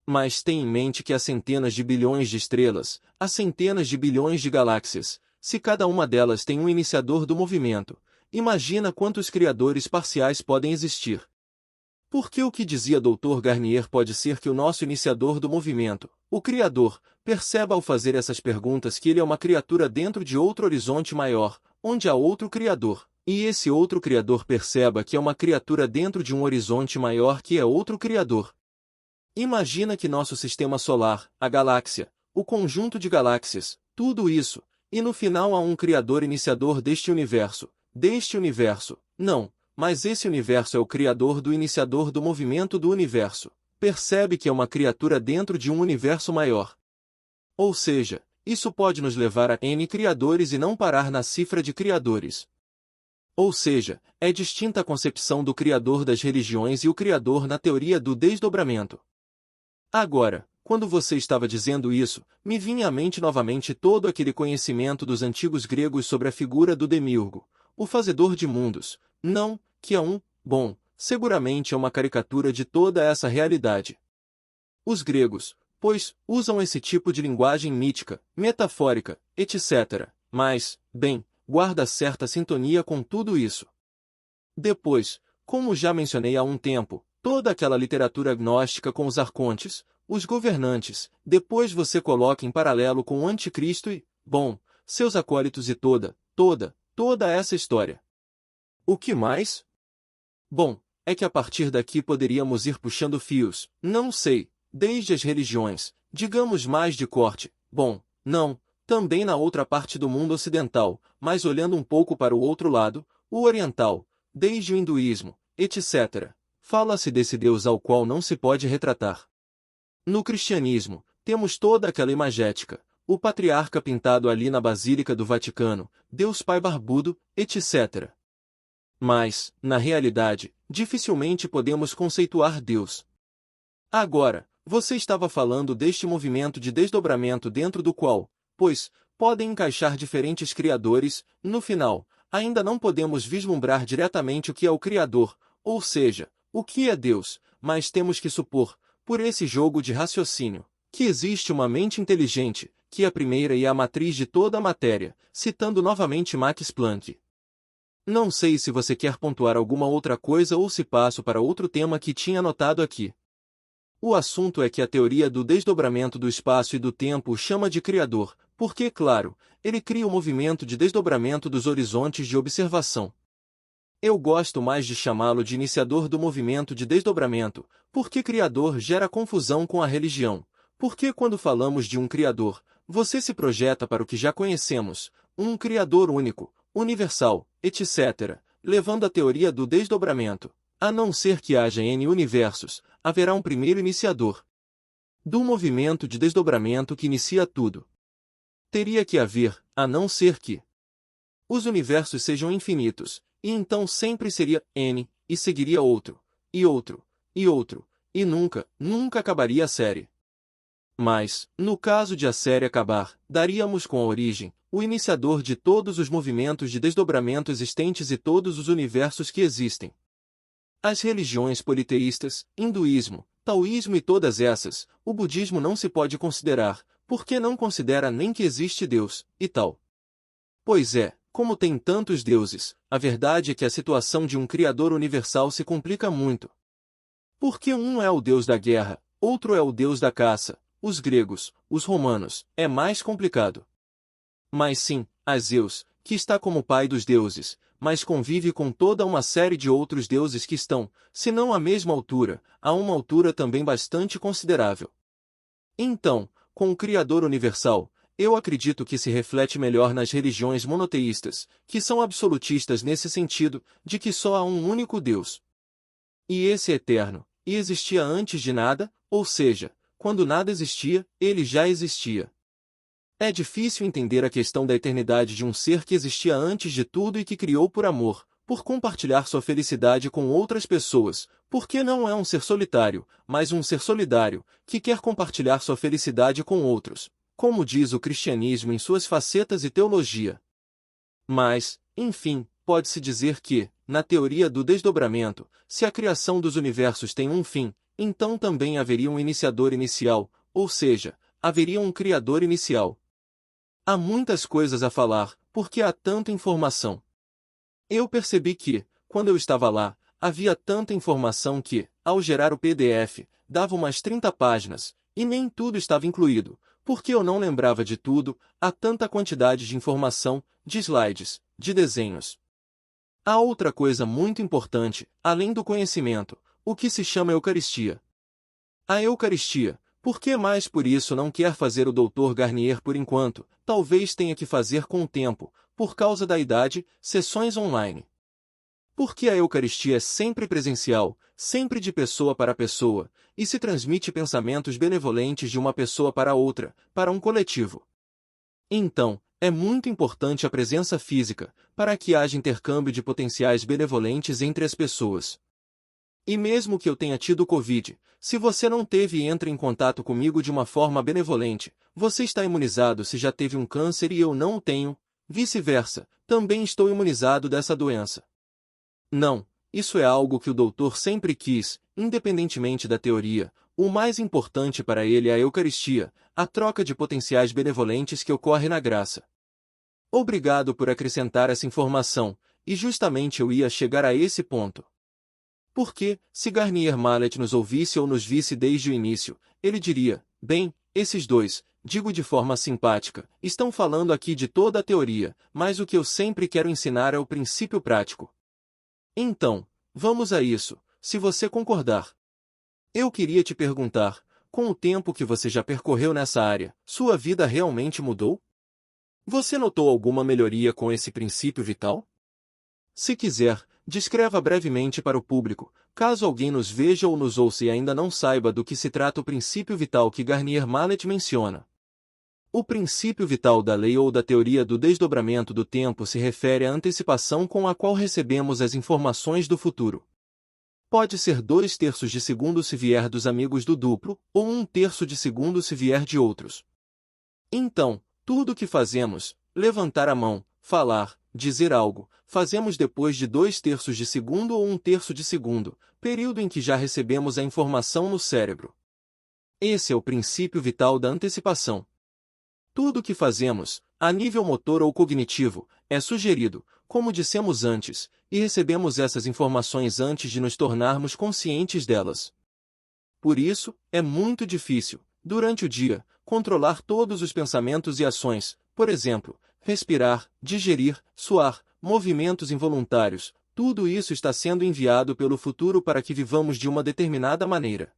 Mas tenha em mente que há centenas de bilhões de estrelas, há centenas de bilhões de galáxias, se cada uma delas tem um iniciador do movimento, imagina quantos criadores parciais podem existir. Porque o que dizia Dr. Garnier pode ser que o nosso iniciador do movimento, o Criador, perceba ao fazer essas perguntas que ele é uma criatura dentro de outro horizonte maior, onde há outro Criador, e esse outro Criador perceba que é uma criatura dentro de um horizonte maior que é outro Criador. Imagina que nosso sistema solar, a galáxia, o conjunto de galáxias, tudo isso, e no final há um Criador iniciador deste universo, não, mas esse universo é o Criador do iniciador do movimento do universo. Percebe que é uma criatura dentro de um universo maior. Ou seja, isso pode nos levar a N criadores e não parar na cifra de criadores. Ou seja, é distinta a concepção do Criador das religiões e o Criador na teoria do desdobramento. Agora, quando você estava dizendo isso, me vinha à mente novamente todo aquele conhecimento dos antigos gregos sobre a figura do demiurgo, o fazedor de mundos, não, que é seguramente é uma caricatura de toda essa realidade. Os gregos, pois, usam esse tipo de linguagem mítica, metafórica, etc., mas, guarda certa sintonia com tudo isso. Depois, como já mencionei há um tempo, toda aquela literatura gnóstica com os arcontes, os governantes, depois você coloca em paralelo com o anticristo e, seus acólitos e toda essa história. O que mais? É que a partir daqui poderíamos ir puxando fios, não sei, desde as religiões, digamos mais de corte, também na outra parte do mundo ocidental, mas olhando um pouco para o outro lado, o oriental, desde o hinduísmo, etc. Fala-se desse Deus ao qual não se pode retratar. No cristianismo, temos toda aquela imagética, o patriarca pintado ali na Basílica do Vaticano, Deus Pai barbudo, etc. Mas, na realidade, dificilmente podemos conceituar Deus. Agora, você estava falando deste movimento de desdobramento dentro do qual, pois, podem encaixar diferentes criadores, no final, ainda não podemos vislumbrar diretamente o que é o Criador, ou seja, o que é Deus, mas temos que supor, por esse jogo de raciocínio, que existe uma mente inteligente, que é a primeira e a matriz de toda a matéria, citando novamente Max Planck. Não sei se você quer pontuar alguma outra coisa ou se passo para outro tema que tinha anotado aqui. O assunto é que a teoria do desdobramento do espaço e do tempo o chama de Criador, porque, claro, ele cria o movimento de desdobramento dos horizontes de observação. Eu gosto mais de chamá-lo de iniciador do movimento de desdobramento, porque Criador gera confusão com a religião, porque quando falamos de um Criador, você se projeta para o que já conhecemos, um Criador único, universal, etc., levando a teoria do desdobramento. A não ser que haja N universos, haverá um primeiro iniciador do movimento de desdobramento que inicia tudo. Teria que haver, a não ser que os universos sejam infinitos, e então sempre seria N, e seguiria outro, e outro, e outro, e nunca acabaria a série. Mas, no caso de a série acabar, daríamos com a origem, o iniciador de todos os movimentos de desdobramento existentes e todos os universos que existem. As religiões politeístas, hinduísmo, taoísmo e todas essas, o budismo não se pode considerar, porque não considera nem que existe Deus, e tal. Pois é, como tem tantos deuses, a verdade é que a situação de um Criador universal se complica muito. Porque um é o Deus da guerra, outro é o Deus da caça, os gregos, os romanos, é mais complicado. Mas sim, há Zeus, que está como pai dos deuses, mas convive com toda uma série de outros deuses que estão, se não à mesma altura, a uma altura também bastante considerável. Então, com o Criador universal, eu acredito que se reflete melhor nas religiões monoteístas, que são absolutistas nesse sentido, de que só há um único Deus. E esse é eterno, e existia antes de nada, ou seja, quando nada existia, ele já existia. É difícil entender a questão da eternidade de um ser que existia antes de tudo e que criou por amor, por compartilhar sua felicidade com outras pessoas, porque não é um ser solitário, mas um ser solidário, que quer compartilhar sua felicidade com outros, como diz o cristianismo em suas facetas e teologia. Mas, enfim, pode-se dizer que, na teoria do desdobramento, se a criação dos universos tem um fim, então também haveria um iniciador inicial, ou seja, haveria um criador inicial. Há muitas coisas a falar, porque há tanta informação. Eu percebi que, quando eu estava lá, havia tanta informação que, ao gerar o PDF, dava umas 30 páginas, e nem tudo estava incluído, porque eu não lembrava de tudo, há tanta quantidade de informação, de slides, de desenhos. Há outra coisa muito importante, além do conhecimento, o que se chama Eucaristia. A Eucaristia, por que mais por isso não quer fazer o Dr. Garnier por enquanto, talvez tenha que fazer com o tempo, por causa da idade, sessões online. Porque a Eucaristia é sempre presencial, sempre de pessoa para pessoa, e se transmite pensamentos benevolentes de uma pessoa para outra, para um coletivo. Então, é muito importante a presença física, para que haja intercâmbio de potenciais benevolentes entre as pessoas. E mesmo que eu tenha tido Covid, se você não teve e entra em contato comigo de uma forma benevolente, você está imunizado se já teve um câncer e eu não o tenho, vice-versa, também estou imunizado dessa doença. Não, isso é algo que o doutor sempre quis, independentemente da teoria, o mais importante para ele é a Eucaristia, a troca de potenciais benevolentes que ocorre na graça. Obrigado por acrescentar essa informação, e justamente eu ia chegar a esse ponto. Porque, se Garnier Mallet nos ouvisse ou nos visse desde o início, ele diria, bem, esses dois, digo de forma simpática, estão falando aqui de toda a teoria, mas o que eu sempre quero ensinar é o princípio prático. Então, vamos a isso, se você concordar. Eu queria te perguntar, com o tempo que você já percorreu nessa área, sua vida realmente mudou? Você notou alguma melhoria com esse princípio vital? Se quiser, descreva brevemente para o público, caso alguém nos veja ou nos ouça e ainda não saiba do que se trata o princípio vital que Garnier Mallet menciona. O princípio vital da lei ou da teoria do desdobramento do tempo se refere à antecipação com a qual recebemos as informações do futuro. Pode ser 2/3 de segundo se vier dos amigos do duplo, ou 1/3 de segundo se vier de outros. Então, tudo o que fazemos, levantar a mão, falar, dizer algo, fazemos depois de 2/3 de segundo ou 1/3 de segundo, período em que já recebemos a informação no cérebro. Esse é o princípio vital da antecipação. Tudo o que fazemos, a nível motor ou cognitivo, é sugerido, como dissemos antes, e recebemos essas informações antes de nos tornarmos conscientes delas. Por isso, é muito difícil, durante o dia, controlar todos os pensamentos e ações, por exemplo, respirar, digerir, suar, movimentos involuntários, tudo isso está sendo enviado pelo futuro para que vivamos de uma determinada maneira.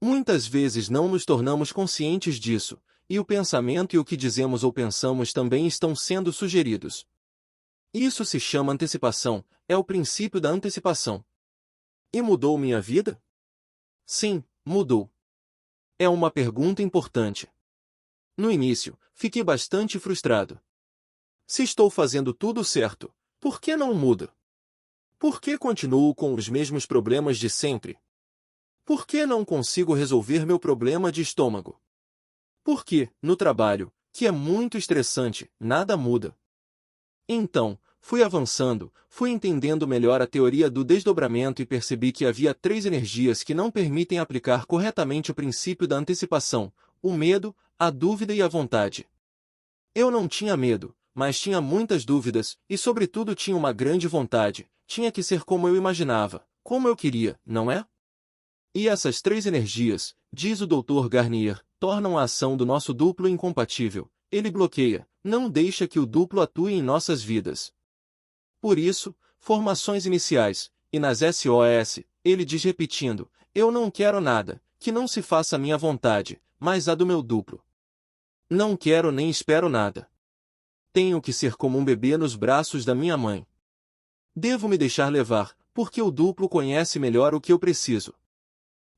Muitas vezes não nos tornamos conscientes disso, e o pensamento e o que dizemos ou pensamos também estão sendo sugeridos. Isso se chama antecipação, é o princípio da antecipação. E mudou minha vida? Sim, mudou. É uma pergunta importante. No início, fiquei bastante frustrado. Se estou fazendo tudo certo, por que não muda? Por que continuo com os mesmos problemas de sempre? Por que não consigo resolver meu problema de estômago? Por que, no trabalho, que é muito estressante, nada muda? Então, fui avançando, fui entendendo melhor a teoria do desdobramento e percebi que havia 3 energias que não permitem aplicar corretamente o princípio da antecipação: o medo, a dúvida e a vontade. Eu não tinha medo, mas tinha muitas dúvidas, e sobretudo tinha uma grande vontade, tinha que ser como eu imaginava, como eu queria, não é? E essas 3 energias, diz o Dr. Garnier, tornam a ação do nosso duplo incompatível. Ele bloqueia, não deixa que o duplo atue em nossas vidas. Por isso, formações iniciais, e nas SOS, ele diz repetindo, eu não quero nada, que não se faça a minha vontade, mas a do meu duplo. Não quero nem espero nada. Tenho que ser como um bebê nos braços da minha mãe. Devo me deixar levar, porque o duplo conhece melhor o que eu preciso.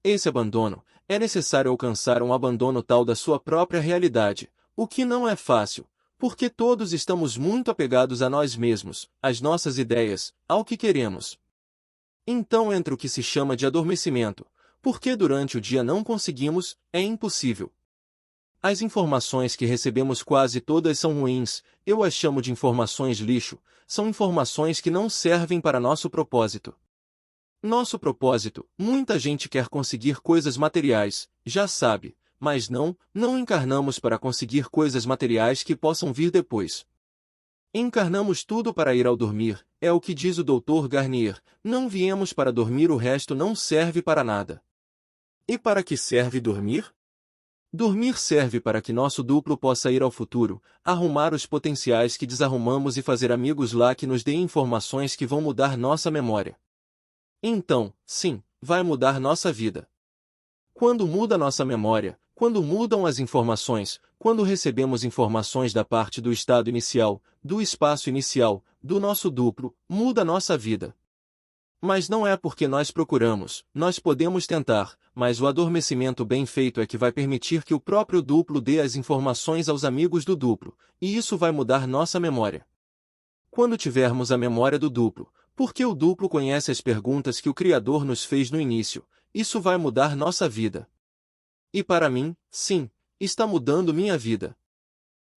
Esse abandono, é necessário alcançar um abandono tal da sua própria realidade, o que não é fácil, porque todos estamos muito apegados a nós mesmos, às nossas ideias, ao que queremos. Então entra o que se chama de adormecimento, porque durante o dia não conseguimos, é impossível. As informações que recebemos quase todas são ruins, eu as chamo de informações lixo, são informações que não servem para nosso propósito. Nosso propósito, muita gente quer conseguir coisas materiais, já sabe, mas não encarnamos para conseguir coisas materiais que possam vir depois. Encarnamos tudo para ir ao dormir, é o que diz o Dr. Garnier, não viemos para dormir, o resto não serve para nada. E para que serve dormir? Dormir serve para que nosso duplo possa ir ao futuro, arrumar os potenciais que desarrumamos e fazer amigos lá que nos deem informações que vão mudar nossa memória. Então, sim, vai mudar nossa vida. Quando muda nossa memória, quando mudam as informações, quando recebemos informações da parte do estado inicial, do espaço inicial, do nosso duplo, muda nossa vida. Mas não é porque nós procuramos, nós podemos tentar, mas o adormecimento bem feito é que vai permitir que o próprio duplo dê as informações aos amigos do duplo, e isso vai mudar nossa memória. Quando tivermos a memória do duplo, porque o duplo conhece as perguntas que o Criador nos fez no início, isso vai mudar nossa vida. E para mim, sim, está mudando minha vida.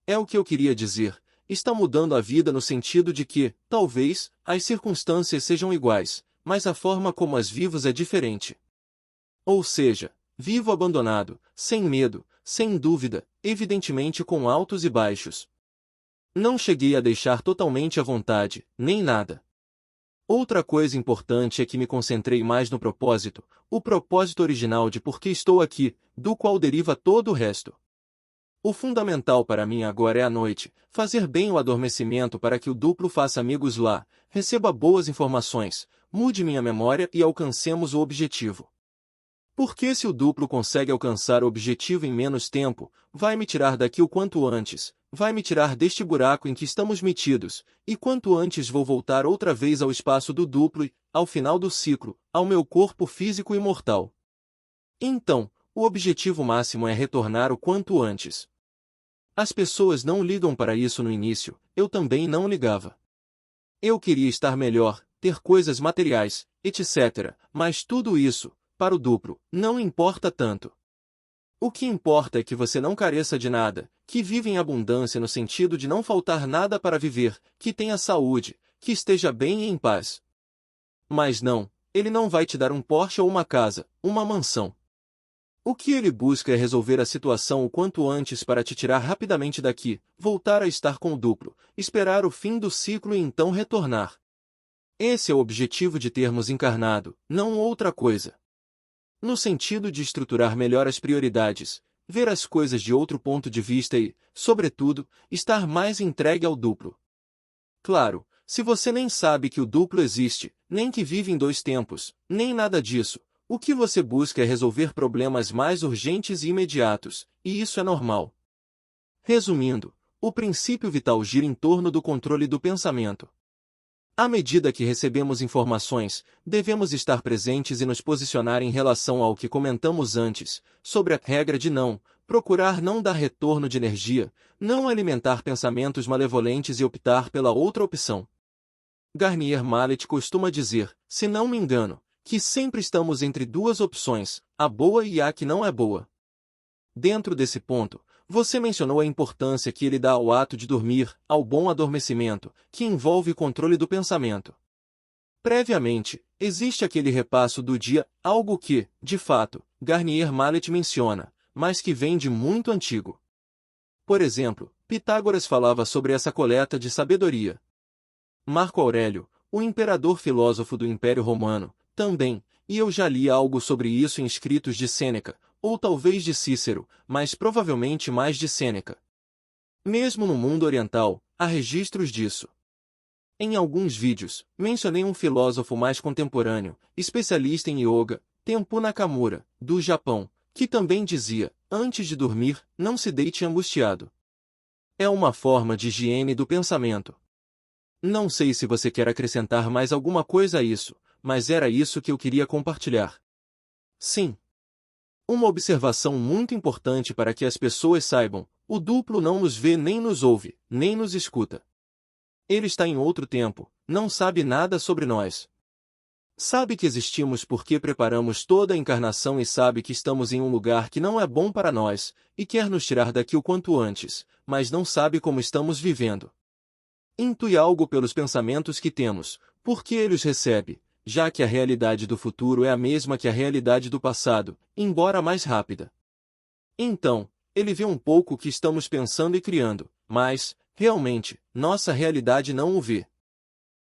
É o que eu queria dizer, está mudando a vida no sentido de que, talvez, as circunstâncias sejam iguais, mas a forma como as vivo é diferente. Ou seja, vivo abandonado, sem medo, sem dúvida, evidentemente com altos e baixos. Não cheguei a deixar totalmente à vontade, nem nada. Outra coisa importante é que me concentrei mais no propósito, o propósito original de por que estou aqui, do qual deriva todo o resto. O fundamental para mim agora é à noite, fazer bem o adormecimento para que o duplo faça amigos lá, receba boas informações, mude minha memória e alcancemos o objetivo. Porque se o duplo consegue alcançar o objetivo em menos tempo, vai me tirar daqui o quanto antes, vai me tirar deste buraco em que estamos metidos, e quanto antes vou voltar outra vez ao espaço do duplo e, ao final do ciclo, ao meu corpo físico imortal. Então, o objetivo máximo é retornar o quanto antes. As pessoas não ligam para isso no início, eu também não ligava. Eu queria estar melhor, ter coisas materiais, etc., mas tudo isso, para o duplo, não importa tanto. O que importa é que você não careça de nada, que viva em abundância no sentido de não faltar nada para viver, que tenha saúde, que esteja bem e em paz. Mas não, ele não vai te dar um Porsche ou uma casa, uma mansão. O que ele busca é resolver a situação o quanto antes para te tirar rapidamente daqui, voltar a estar com o duplo, esperar o fim do ciclo e então retornar. Esse é o objetivo de termos encarnado, não outra coisa. No sentido de estruturar melhor as prioridades, ver as coisas de outro ponto de vista e, sobretudo, estar mais entregue ao duplo. Claro, se você nem sabe que o duplo existe, nem que vive em dois tempos, nem nada disso, o que você busca é resolver problemas mais urgentes e imediatos, e isso é normal. Resumindo, o princípio vital gira em torno do controle do pensamento. À medida que recebemos informações, devemos estar presentes e nos posicionar em relação ao que comentamos antes, sobre a regra de não, procurar não dar retorno de energia, não alimentar pensamentos malevolentes e optar pela outra opção. Garnier Mallet costuma dizer, se não me engano, que sempre estamos entre duas opções, a boa e a que não é boa. Dentro desse ponto, você mencionou a importância que ele dá ao ato de dormir, ao bom adormecimento, que envolve o controle do pensamento. Previamente, existe aquele repasso do dia, algo que, de fato, Garnier Mallet menciona, mas que vem de muito antigo. Por exemplo, Pitágoras falava sobre essa coleta de sabedoria. Marco Aurélio, o imperador filósofo do Império Romano, também, e eu já li algo sobre isso em escritos de Sêneca, ou talvez de Cícero, mas provavelmente mais de Sêneca. Mesmo no mundo oriental, há registros disso. Em alguns vídeos, mencionei um filósofo mais contemporâneo, especialista em yoga, Tempu Nakamura, do Japão, que também dizia, antes de dormir, não se deite angustiado. É uma forma de higiene do pensamento. Não sei se você quer acrescentar mais alguma coisa a isso, mas era isso que eu queria compartilhar. Sim. Uma observação muito importante para que as pessoas saibam, o duplo não nos vê nem nos ouve, nem nos escuta. Ele está em outro tempo, não sabe nada sobre nós. Sabe que existimos porque preparamos toda a encarnação e sabe que estamos em um lugar que não é bom para nós, e quer nos tirar daqui o quanto antes, mas não sabe como estamos vivendo. Intui algo pelos pensamentos que temos, porque ele os recebe, já que a realidade do futuro é a mesma que a realidade do passado, embora mais rápida. Então, ele vê um pouco o que estamos pensando e criando, mas, realmente, nossa realidade não o vê.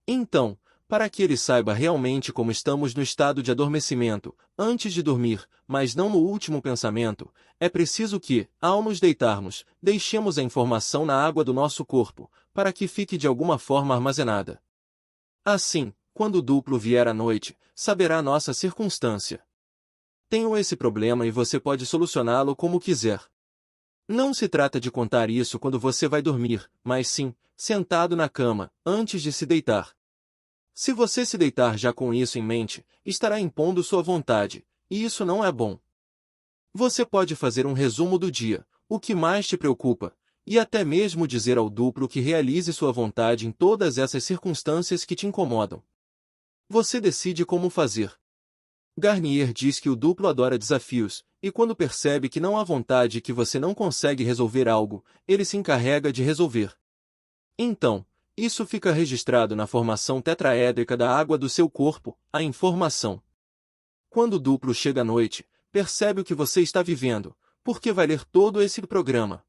Então, para que ele saiba realmente como estamos no estado de adormecimento, antes de dormir, mas não no último pensamento, é preciso que, ao nos deitarmos, deixemos a informação na água do nosso corpo, para que fique de alguma forma armazenada. Assim, quando o duplo vier à noite, saberá nossa circunstância. Tenho esse problema e você pode solucioná-lo como quiser. Não se trata de contar isso quando você vai dormir, mas sim, sentado na cama, antes de se deitar. Se você se deitar já com isso em mente, estará impondo sua vontade, e isso não é bom. Você pode fazer um resumo do dia, o que mais te preocupa, e até mesmo dizer ao duplo que realize sua vontade em todas essas circunstâncias que te incomodam. Você decide como fazer. Garnier diz que o duplo adora desafios, e quando percebe que não há vontade e que você não consegue resolver algo, ele se encarrega de resolver. Então, isso fica registrado na formação tetraédrica da água do seu corpo, a informação. Quando o duplo chega à noite, percebe o que você está vivendo, porque vai ler todo esse programa.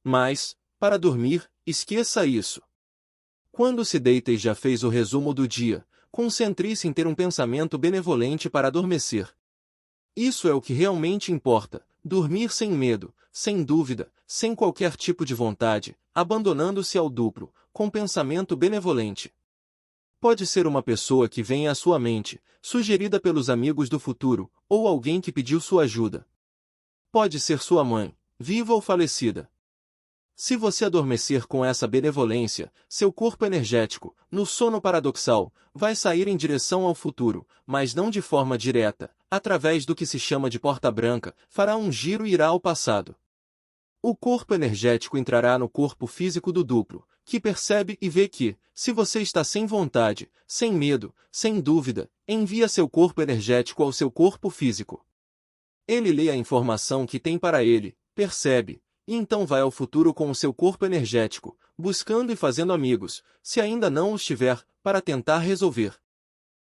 Mas, para dormir, esqueça isso. Quando se deita e já fez o resumo do dia, concentre-se em ter um pensamento benevolente para adormecer. Isso é o que realmente importa, dormir sem medo, sem dúvida, sem qualquer tipo de vontade, abandonando-se ao duplo, com pensamento benevolente. Pode ser uma pessoa que venha à sua mente, sugerida pelos amigos do futuro, ou alguém que pediu sua ajuda. Pode ser sua mãe, viva ou falecida. Se você adormecer com essa benevolência, seu corpo energético, no sono paradoxal, vai sair em direção ao futuro, mas não de forma direta, através do que se chama de porta branca, fará um giro e irá ao passado. O corpo energético entrará no corpo físico do duplo, que percebe e vê que, se você está sem vontade, sem medo, sem dúvida, envia seu corpo energético ao seu corpo físico. Ele lê a informação que tem para ele, percebe, e então vai ao futuro com o seu corpo energético, buscando e fazendo amigos, se ainda não os tiver, para tentar resolver.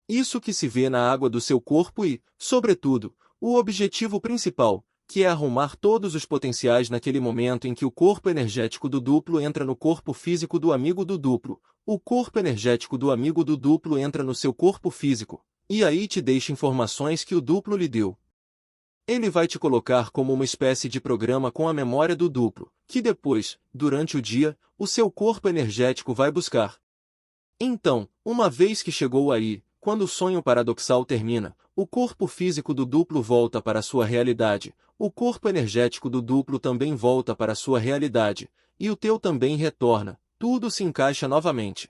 Isso que se vê na água do seu corpo e, sobretudo, o objetivo principal, que é arrumar todos os potenciais naquele momento em que o corpo energético do duplo entra no corpo físico do amigo do duplo, o corpo energético do amigo do duplo entra no seu corpo físico, e aí te deixa informações que o duplo lhe deu. Ele vai te colocar como uma espécie de programa com a memória do duplo, que depois, durante o dia, o seu corpo energético vai buscar. Então, uma vez que chegou aí, quando o sonho paradoxal termina, o corpo físico do duplo volta para a sua realidade, o corpo energético do duplo também volta para a sua realidade, e o teu também retorna, tudo se encaixa novamente.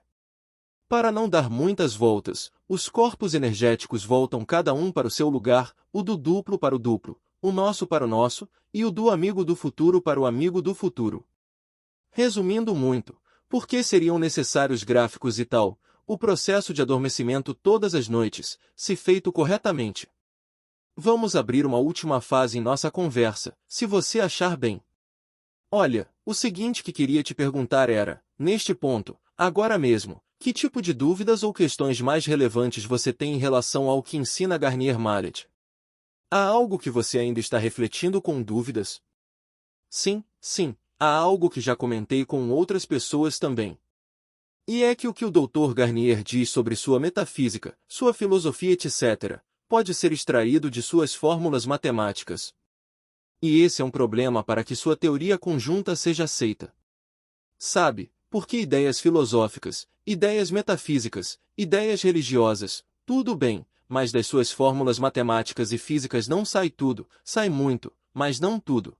Para não dar muitas voltas, os corpos energéticos voltam cada um para o seu lugar, o do duplo para o duplo, o nosso para o nosso, e o do amigo do futuro para o amigo do futuro. Resumindo muito, por que seriam necessários gráficos e tal, o processo de adormecimento todas as noites, se feito corretamente? Vamos abrir uma última fase em nossa conversa, se você achar bem. Olha, o seguinte que queria te perguntar era, neste ponto, agora mesmo, que tipo de dúvidas ou questões mais relevantes você tem em relação ao que ensina Garnier Mallet? Há algo que você ainda está refletindo com dúvidas? Sim, há algo que já comentei com outras pessoas também. E é que o Dr. Garnier diz sobre sua metafísica, sua filosofia etc., pode ser extraído de suas fórmulas matemáticas. E esse é um problema para que sua teoria conjunta seja aceita. Sabe, porque ideias filosóficas, ideias metafísicas, ideias religiosas, tudo bem, mas das suas fórmulas matemáticas e físicas não sai tudo, sai muito, mas não tudo.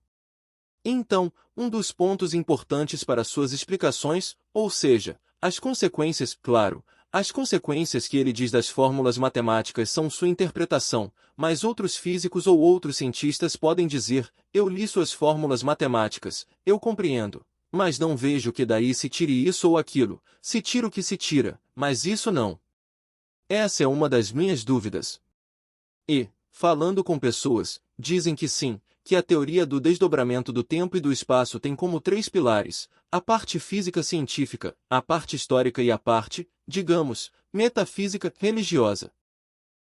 Então, um dos pontos importantes para suas explicações, ou seja, as consequências, claro, as consequências que ele diz das fórmulas matemáticas são sua interpretação, mas outros físicos ou outros cientistas podem dizer, eu li suas fórmulas matemáticas, eu compreendo, mas não vejo que daí se tire isso ou aquilo, se tira o que se tira, mas isso não. Essa é uma das minhas dúvidas. E, falando com pessoas, dizem que sim, que a teoria do desdobramento do tempo e do espaço tem como três pilares, a parte física científica, a parte histórica e a parte, digamos, metafísica religiosa.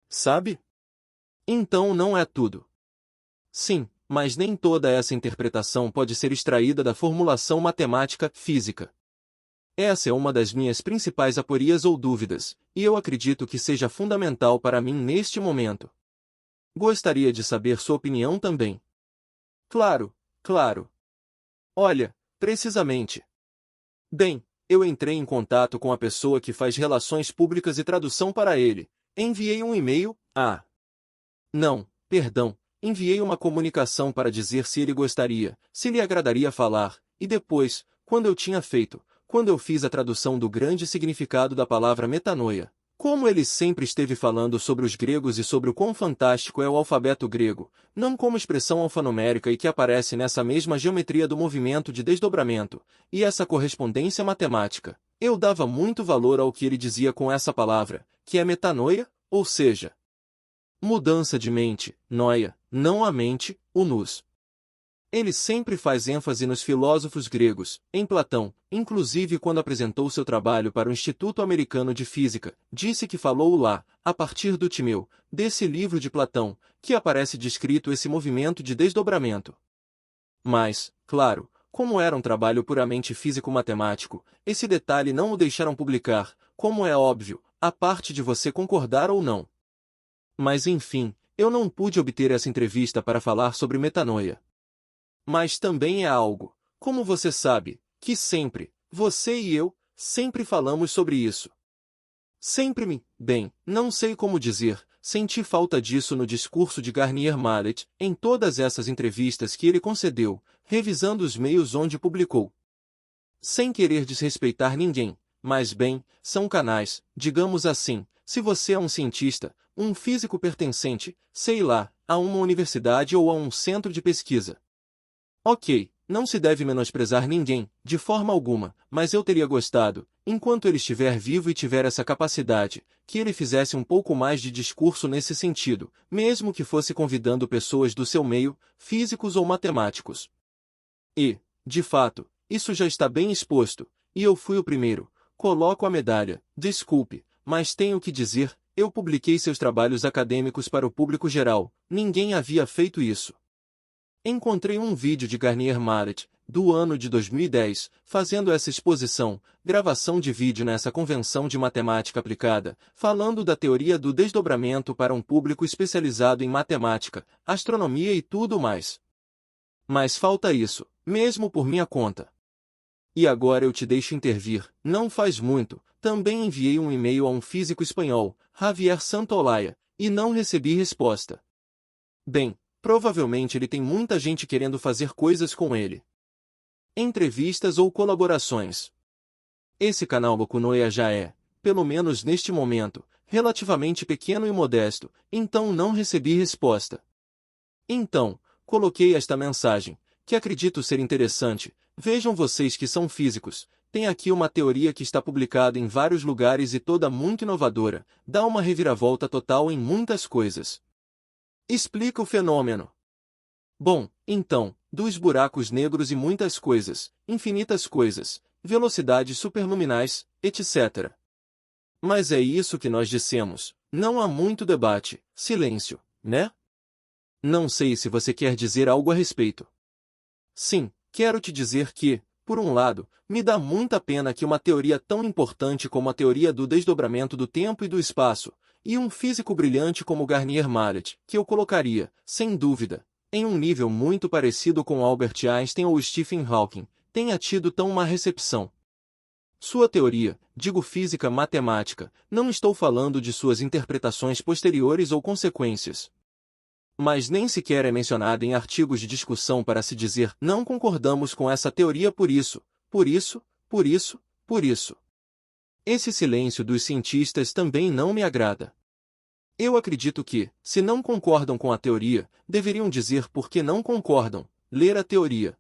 Sabe? Então não é tudo. Sim, mas nem toda essa interpretação pode ser extraída da formulação matemática física. Essa é uma das minhas principais aporias ou dúvidas, e eu acredito que seja fundamental para mim neste momento. Gostaria de saber sua opinião também. Claro, claro. Olha, precisamente. Bem, eu entrei em contato com a pessoa que faz relações públicas e tradução para ele. Enviei um e-mail, Não, perdão, enviei uma comunicação para dizer se ele gostaria, se lhe agradaria falar, e depois, quando eu fiz a tradução do grande significado da palavra metanoia, como ele sempre esteve falando sobre os gregos e sobre o quão fantástico é o alfabeto grego, não como expressão alfanumérica e que aparece nessa mesma geometria do movimento de desdobramento, e essa correspondência matemática, eu dava muito valor ao que ele dizia com essa palavra, que é metanoia, ou seja, mudança de mente, noia, não a mente, o nous. Ele sempre faz ênfase nos filósofos gregos, em Platão, inclusive quando apresentou seu trabalho para o Instituto Americano de Física, disse que falou lá, a partir do Timeu, desse livro de Platão, que aparece descrito esse movimento de desdobramento. Mas, claro, como era um trabalho puramente físico-matemático, esse detalhe não o deixaram publicar, como é óbvio, a parte de você concordar ou não. Mas enfim, eu não pude obter essa entrevista para falar sobre metanoia. Mas também é algo, como você sabe, que sempre, você e eu, sempre falamos sobre isso. Não sei como dizer, senti falta disso no discurso de Garnier Mallet, em todas essas entrevistas que ele concedeu, revisando os meios onde publicou. Sem querer desrespeitar ninguém, mas são canais, digamos assim, se você é um cientista, um físico pertencente, sei lá, a uma universidade ou a um centro de pesquisa. Ok, não se deve menosprezar ninguém, de forma alguma, mas eu teria gostado, enquanto ele estiver vivo e tiver essa capacidade, que ele fizesse um pouco mais de discurso nesse sentido, mesmo que fosse convidando pessoas do seu meio, físicos ou matemáticos. E, de fato, isso já está bem exposto, e eu fui o primeiro, coloco a medalha, desculpe, mas tenho que dizer, eu publiquei seus trabalhos acadêmicos para o público geral, ninguém havia feito isso. Encontrei um vídeo de Garnier Mallet, do ano de 2010, fazendo essa exposição, gravação de vídeo nessa convenção de matemática aplicada, falando da teoria do desdobramento para um público especializado em matemática, astronomia e tudo mais. Mas falta isso, mesmo por minha conta. E agora eu te deixo intervir, não faz muito, também enviei um e-mail a um físico espanhol, Javier Santolaya, e não recebi resposta. Provavelmente ele tem muita gente querendo fazer coisas com ele. Entrevistas ou colaborações. Esse canal Bokunoya já é, pelo menos neste momento, relativamente pequeno e modesto, então não recebi resposta. Então, coloquei esta mensagem, que acredito ser interessante. Vejam vocês que são físicos, tem aqui uma teoria que está publicada em vários lugares e toda muito inovadora, dá uma reviravolta total em muitas coisas. Explica o fenômeno. Então, dos buracos negros e muitas coisas, infinitas coisas, velocidades superluminais, etc. Mas é isso que nós dissemos, não há muito debate, silêncio, né? Não sei se você quer dizer algo a respeito. Sim, quero te dizer que, por um lado, me dá muita pena que uma teoria tão importante como a teoria do desdobramento do tempo e do espaço, e um físico brilhante como Garnier Mallet, que eu colocaria, sem dúvida, em um nível muito parecido com Albert Einstein ou Stephen Hawking, tenha tido tão má recepção. Sua teoria, digo física matemática, não estou falando de suas interpretações posteriores ou consequências. Mas nem sequer é mencionada em artigos de discussão para se dizer não concordamos com essa teoria por isso, por isso, por isso, por isso. Esse silêncio dos cientistas também não me agrada. Eu acredito que, se não concordam com a teoria, deveriam dizer por que não concordam, ler a teoria.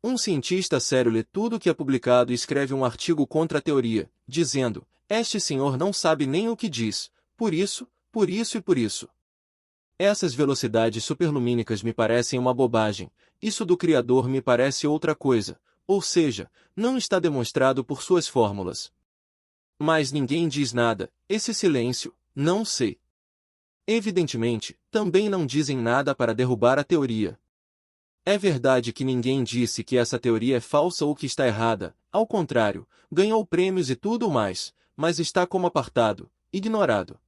Um cientista sério lê tudo o que é publicado e escreve um artigo contra a teoria, dizendo, este senhor não sabe nem o que diz, por isso e por isso. Essas velocidades superlumínicas me parecem uma bobagem, isso do Criador me parece outra coisa, ou seja, não está demonstrado por suas fórmulas. Mas ninguém diz nada, esse silêncio, não sei. Evidentemente, também não dizem nada para derrubar a teoria. É verdade que ninguém disse que essa teoria é falsa ou que está errada, ao contrário, ganhou prêmios e tudo mais, mas está como apartado, ignorado.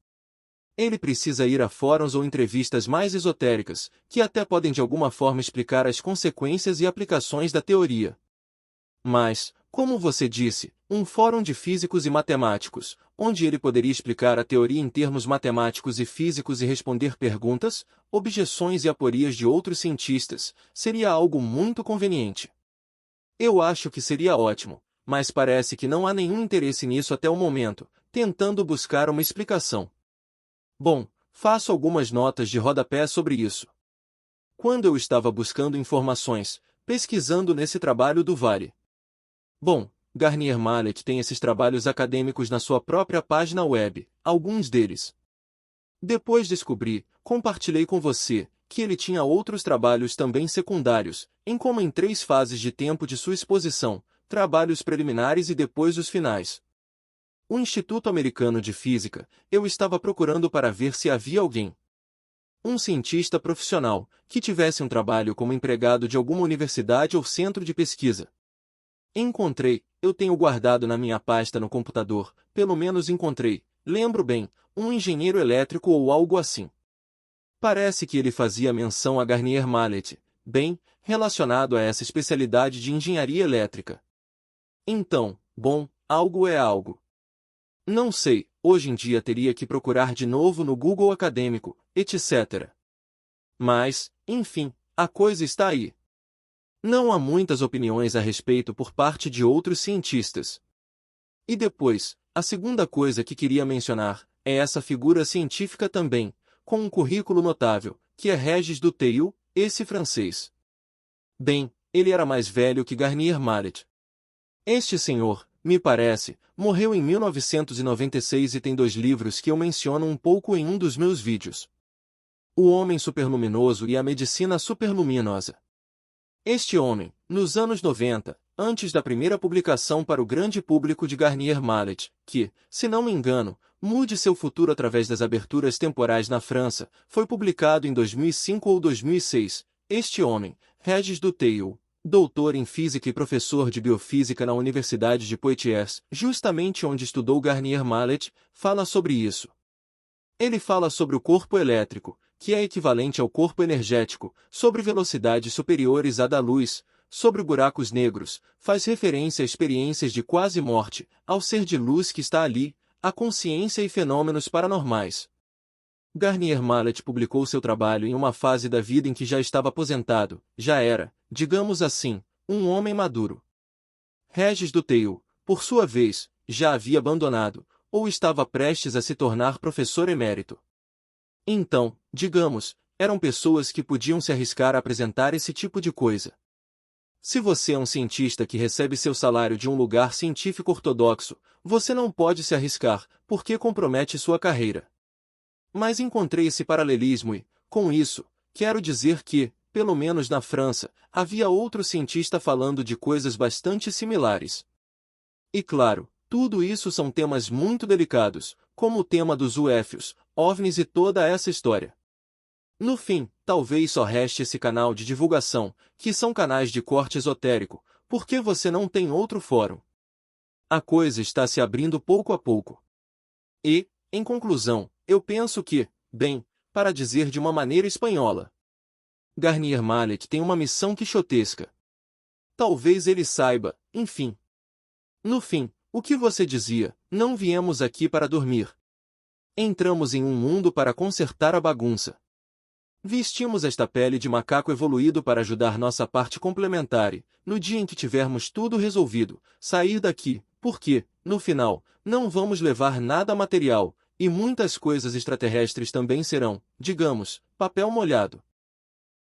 Ele precisa ir a fóruns ou entrevistas mais esotéricas, que até podem de alguma forma explicar as consequências e aplicações da teoria. Mas, como você disse, um fórum de físicos e matemáticos, onde ele poderia explicar a teoria em termos matemáticos e físicos e responder perguntas, objeções e aporias de outros cientistas, seria algo muito conveniente. Eu acho que seria ótimo, mas parece que não há nenhum interesse nisso até o momento, tentando buscar uma explicação. Bom, faço algumas notas de rodapé sobre isso. Quando eu estava buscando informações, pesquisando nesse trabalho do Vale. Bom, Garnier Mallet tem esses trabalhos acadêmicos na sua própria página web, alguns deles. Depois descobri, compartilhei com você, que ele tinha outros trabalhos também secundários, em como em 3 fases de tempo de sua exposição, trabalhos preliminares e depois os finais. O Instituto Americano de Física, eu estava procurando para ver se havia alguém. Um cientista profissional, que tivesse um trabalho como empregado de alguma universidade ou centro de pesquisa. Encontrei, eu tenho guardado na minha pasta no computador, pelo menos encontrei, lembro bem, um engenheiro elétrico ou algo assim. Parece que ele fazia menção a Garnier Mallet, bem, relacionado a essa especialidade de engenharia elétrica. Então, bom, algo é algo. Não sei, hoje em dia teria que procurar de novo no Google acadêmico, etc. Mas, enfim, a coisa está aí. Não há muitas opiniões a respeito por parte de outros cientistas. E depois, a segunda coisa que queria mencionar é essa figura científica também, com um currículo notável, que é Regis Dutheil, esse francês. Bem, ele era mais velho que Garnier Mallet. Este senhor, me parece, morreu em 1996 e tem 2 livros que eu menciono um pouco em um dos meus vídeos. O Homem Superluminoso e a Medicina Superluminosa. Este homem, nos anos 90, antes da primeira publicação para o grande público de Garnier Mallet, que, se não me engano, mude seu futuro através das aberturas temporais na França, foi publicado em 2005 ou 2006, este homem, Regis Dutheil, doutor em física e professor de biofísica na Universidade de Poitiers, justamente onde estudou Garnier Mallet, fala sobre isso. Ele fala sobre o corpo elétrico, que é equivalente ao corpo energético, sobre velocidades superiores à da luz, sobre buracos negros, faz referência a experiências de quase morte, ao ser de luz que está ali, a consciência e fenômenos paranormais. Garnier Mallet publicou seu trabalho em uma fase da vida em que já estava aposentado, já era, digamos assim, um homem maduro. Regis Dutheil, por sua vez, já havia abandonado, ou estava prestes a se tornar professor emérito. Então, digamos, eram pessoas que podiam se arriscar a apresentar esse tipo de coisa. Se você é um cientista que recebe seu salário de um lugar científico ortodoxo, você não pode se arriscar, porque compromete sua carreira. Mas encontrei esse paralelismo e, com isso, quero dizer que, pelo menos na França, havia outro cientista falando de coisas bastante similares. E claro, tudo isso são temas muito delicados, como o tema dos UFOs, OVNIs e toda essa história. No fim, talvez só reste esse canal de divulgação, que são canais de corte esotérico, porque você não tem outro fórum. A coisa está se abrindo pouco a pouco. E, em conclusão, eu penso que, bem, para dizer de uma maneira espanhola, Garnier Mallet tem uma missão quixotesca. Talvez ele saiba, enfim. No fim, O que você dizia? Não viemos aqui para dormir. Entramos em um mundo para consertar a bagunça. Vestimos esta pele de macaco evoluído para ajudar nossa parte complementar e, no dia em que tivermos tudo resolvido, sair daqui, porque, no final, não vamos levar nada material, e muitas coisas extraterrestres também serão, digamos, papel molhado.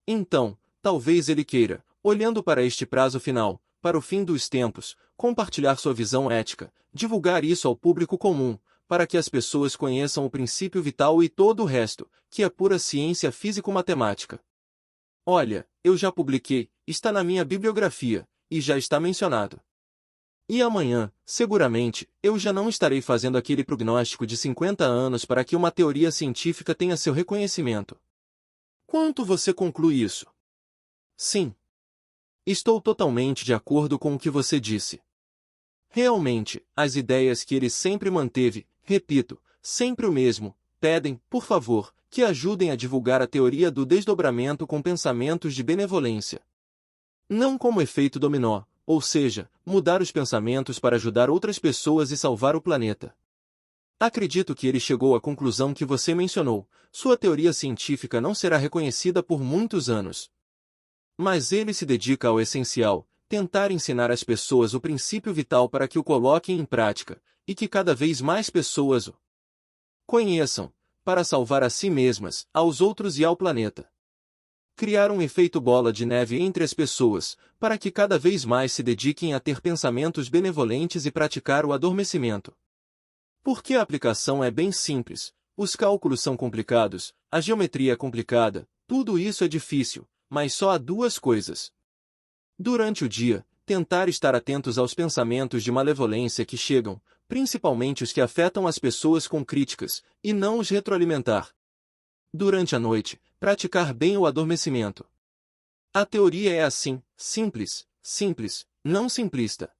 Então, talvez ele queira, olhando para este prazo final, para o fim dos tempos, compartilhar sua visão ética, divulgar isso ao público comum, para que as pessoas conheçam o princípio vital e todo o resto, que é pura ciência físico-matemática. Olha, eu já publiquei, está na minha bibliografia, e já está mencionado. E amanhã, seguramente, eu já não estarei fazendo aquele prognóstico de 50 anos para que uma teoria científica tenha seu reconhecimento. Quanto você conclui isso? Sim. Estou totalmente de acordo com o que você disse. Realmente, as ideias que ele sempre manteve, repito, sempre o mesmo, pedem, por favor, que ajudem a divulgar a teoria do desdobramento com pensamentos de benevolência. Não como efeito dominó, ou seja, mudar os pensamentos para ajudar outras pessoas e salvar o planeta. Acredito que ele chegou à conclusão que você mencionou, sua teoria científica não será reconhecida por muitos anos. Mas ele se dedica ao essencial, tentar ensinar às pessoas o princípio vital para que o coloquem em prática, e que cada vez mais pessoas o conheçam, para salvar a si mesmas, aos outros e ao planeta. Criar um efeito bola de neve entre as pessoas, para que cada vez mais se dediquem a ter pensamentos benevolentes e praticar o adormecimento. Porque a aplicação é bem simples, os cálculos são complicados, a geometria é complicada, tudo isso é difícil, mas só há duas coisas. Durante o dia, tentar estar atentos aos pensamentos de malevolência que chegam, principalmente os que afetam as pessoas com críticas, e não os retroalimentar. Durante a noite, praticar bem o adormecimento. A teoria é assim, simples, não simplista.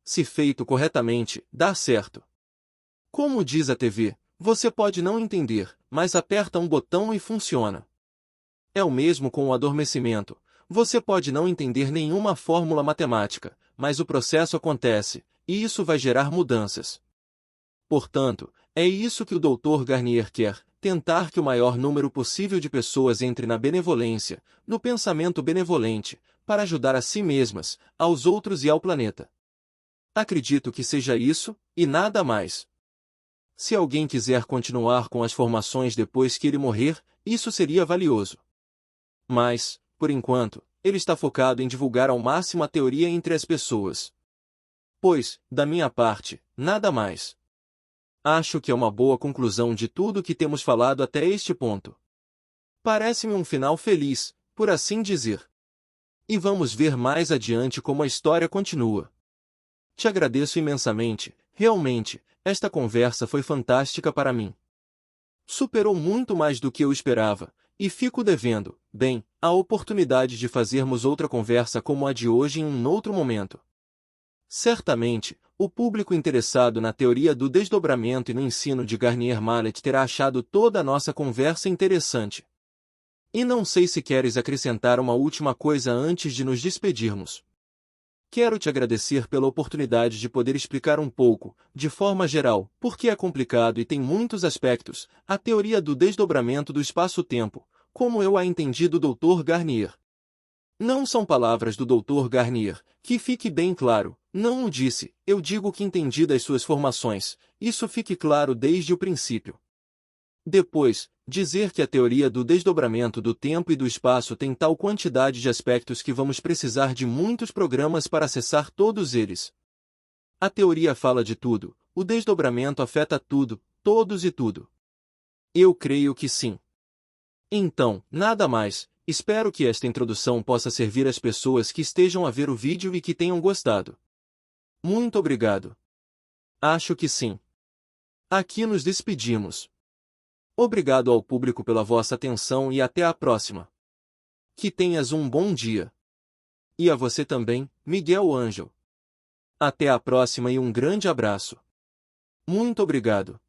Se feito corretamente, dá certo. Como diz a TV, você pode não entender, mas aperta um botão e funciona. É o mesmo com o adormecimento. Você pode não entender nenhuma fórmula matemática, mas o processo acontece, e isso vai gerar mudanças. Portanto, é isso que o Dr. Garnier quer, tentar que o maior número possível de pessoas entre na benevolência, no pensamento benevolente, para ajudar a si mesmas, aos outros e ao planeta. Acredito que seja isso, e nada mais. Se alguém quiser continuar com as formações depois que ele morrer, isso seria valioso. Mas, por enquanto, ele está focado em divulgar ao máximo a teoria entre as pessoas. Pois, da minha parte, nada mais. Acho que é uma boa conclusão de tudo que temos falado até este ponto. Parece-me um final feliz, por assim dizer. E vamos ver mais adiante como a história continua. Te agradeço imensamente, realmente, esta conversa foi fantástica para mim. Superou muito mais do que eu esperava, e fico devendo, bem, a oportunidade de fazermos outra conversa como a de hoje em um outro momento. Certamente, o público interessado na teoria do desdobramento e no ensino de Garnier Mallet terá achado toda a nossa conversa interessante. E não sei se queres acrescentar uma última coisa antes de nos despedirmos. Quero te agradecer pela oportunidade de poder explicar um pouco, de forma geral, porque é complicado e tem muitos aspectos, a teoria do desdobramento do espaço-tempo, como eu a entendi do Dr. Garnier. Não são palavras do Dr. Garnier, que fique bem claro, não o disse, eu digo que entendi das suas formações, isso fique claro desde o princípio. Depois, dizer que a teoria do desdobramento do tempo e do espaço tem tal quantidade de aspectos que vamos precisar de muitos programas para acessar todos eles. A teoria fala de tudo, o desdobramento afeta tudo, todos e tudo. Eu creio que sim. Então, nada mais, espero que esta introdução possa servir às pessoas que estejam a ver o vídeo e que tenham gostado. Muito obrigado. Acho que sim. Aqui nos despedimos. Obrigado ao público pela vossa atenção e até a próxima. Que tenhas um bom dia. E a você também, Miguel Ângel. Até a próxima e um grande abraço. Muito obrigado.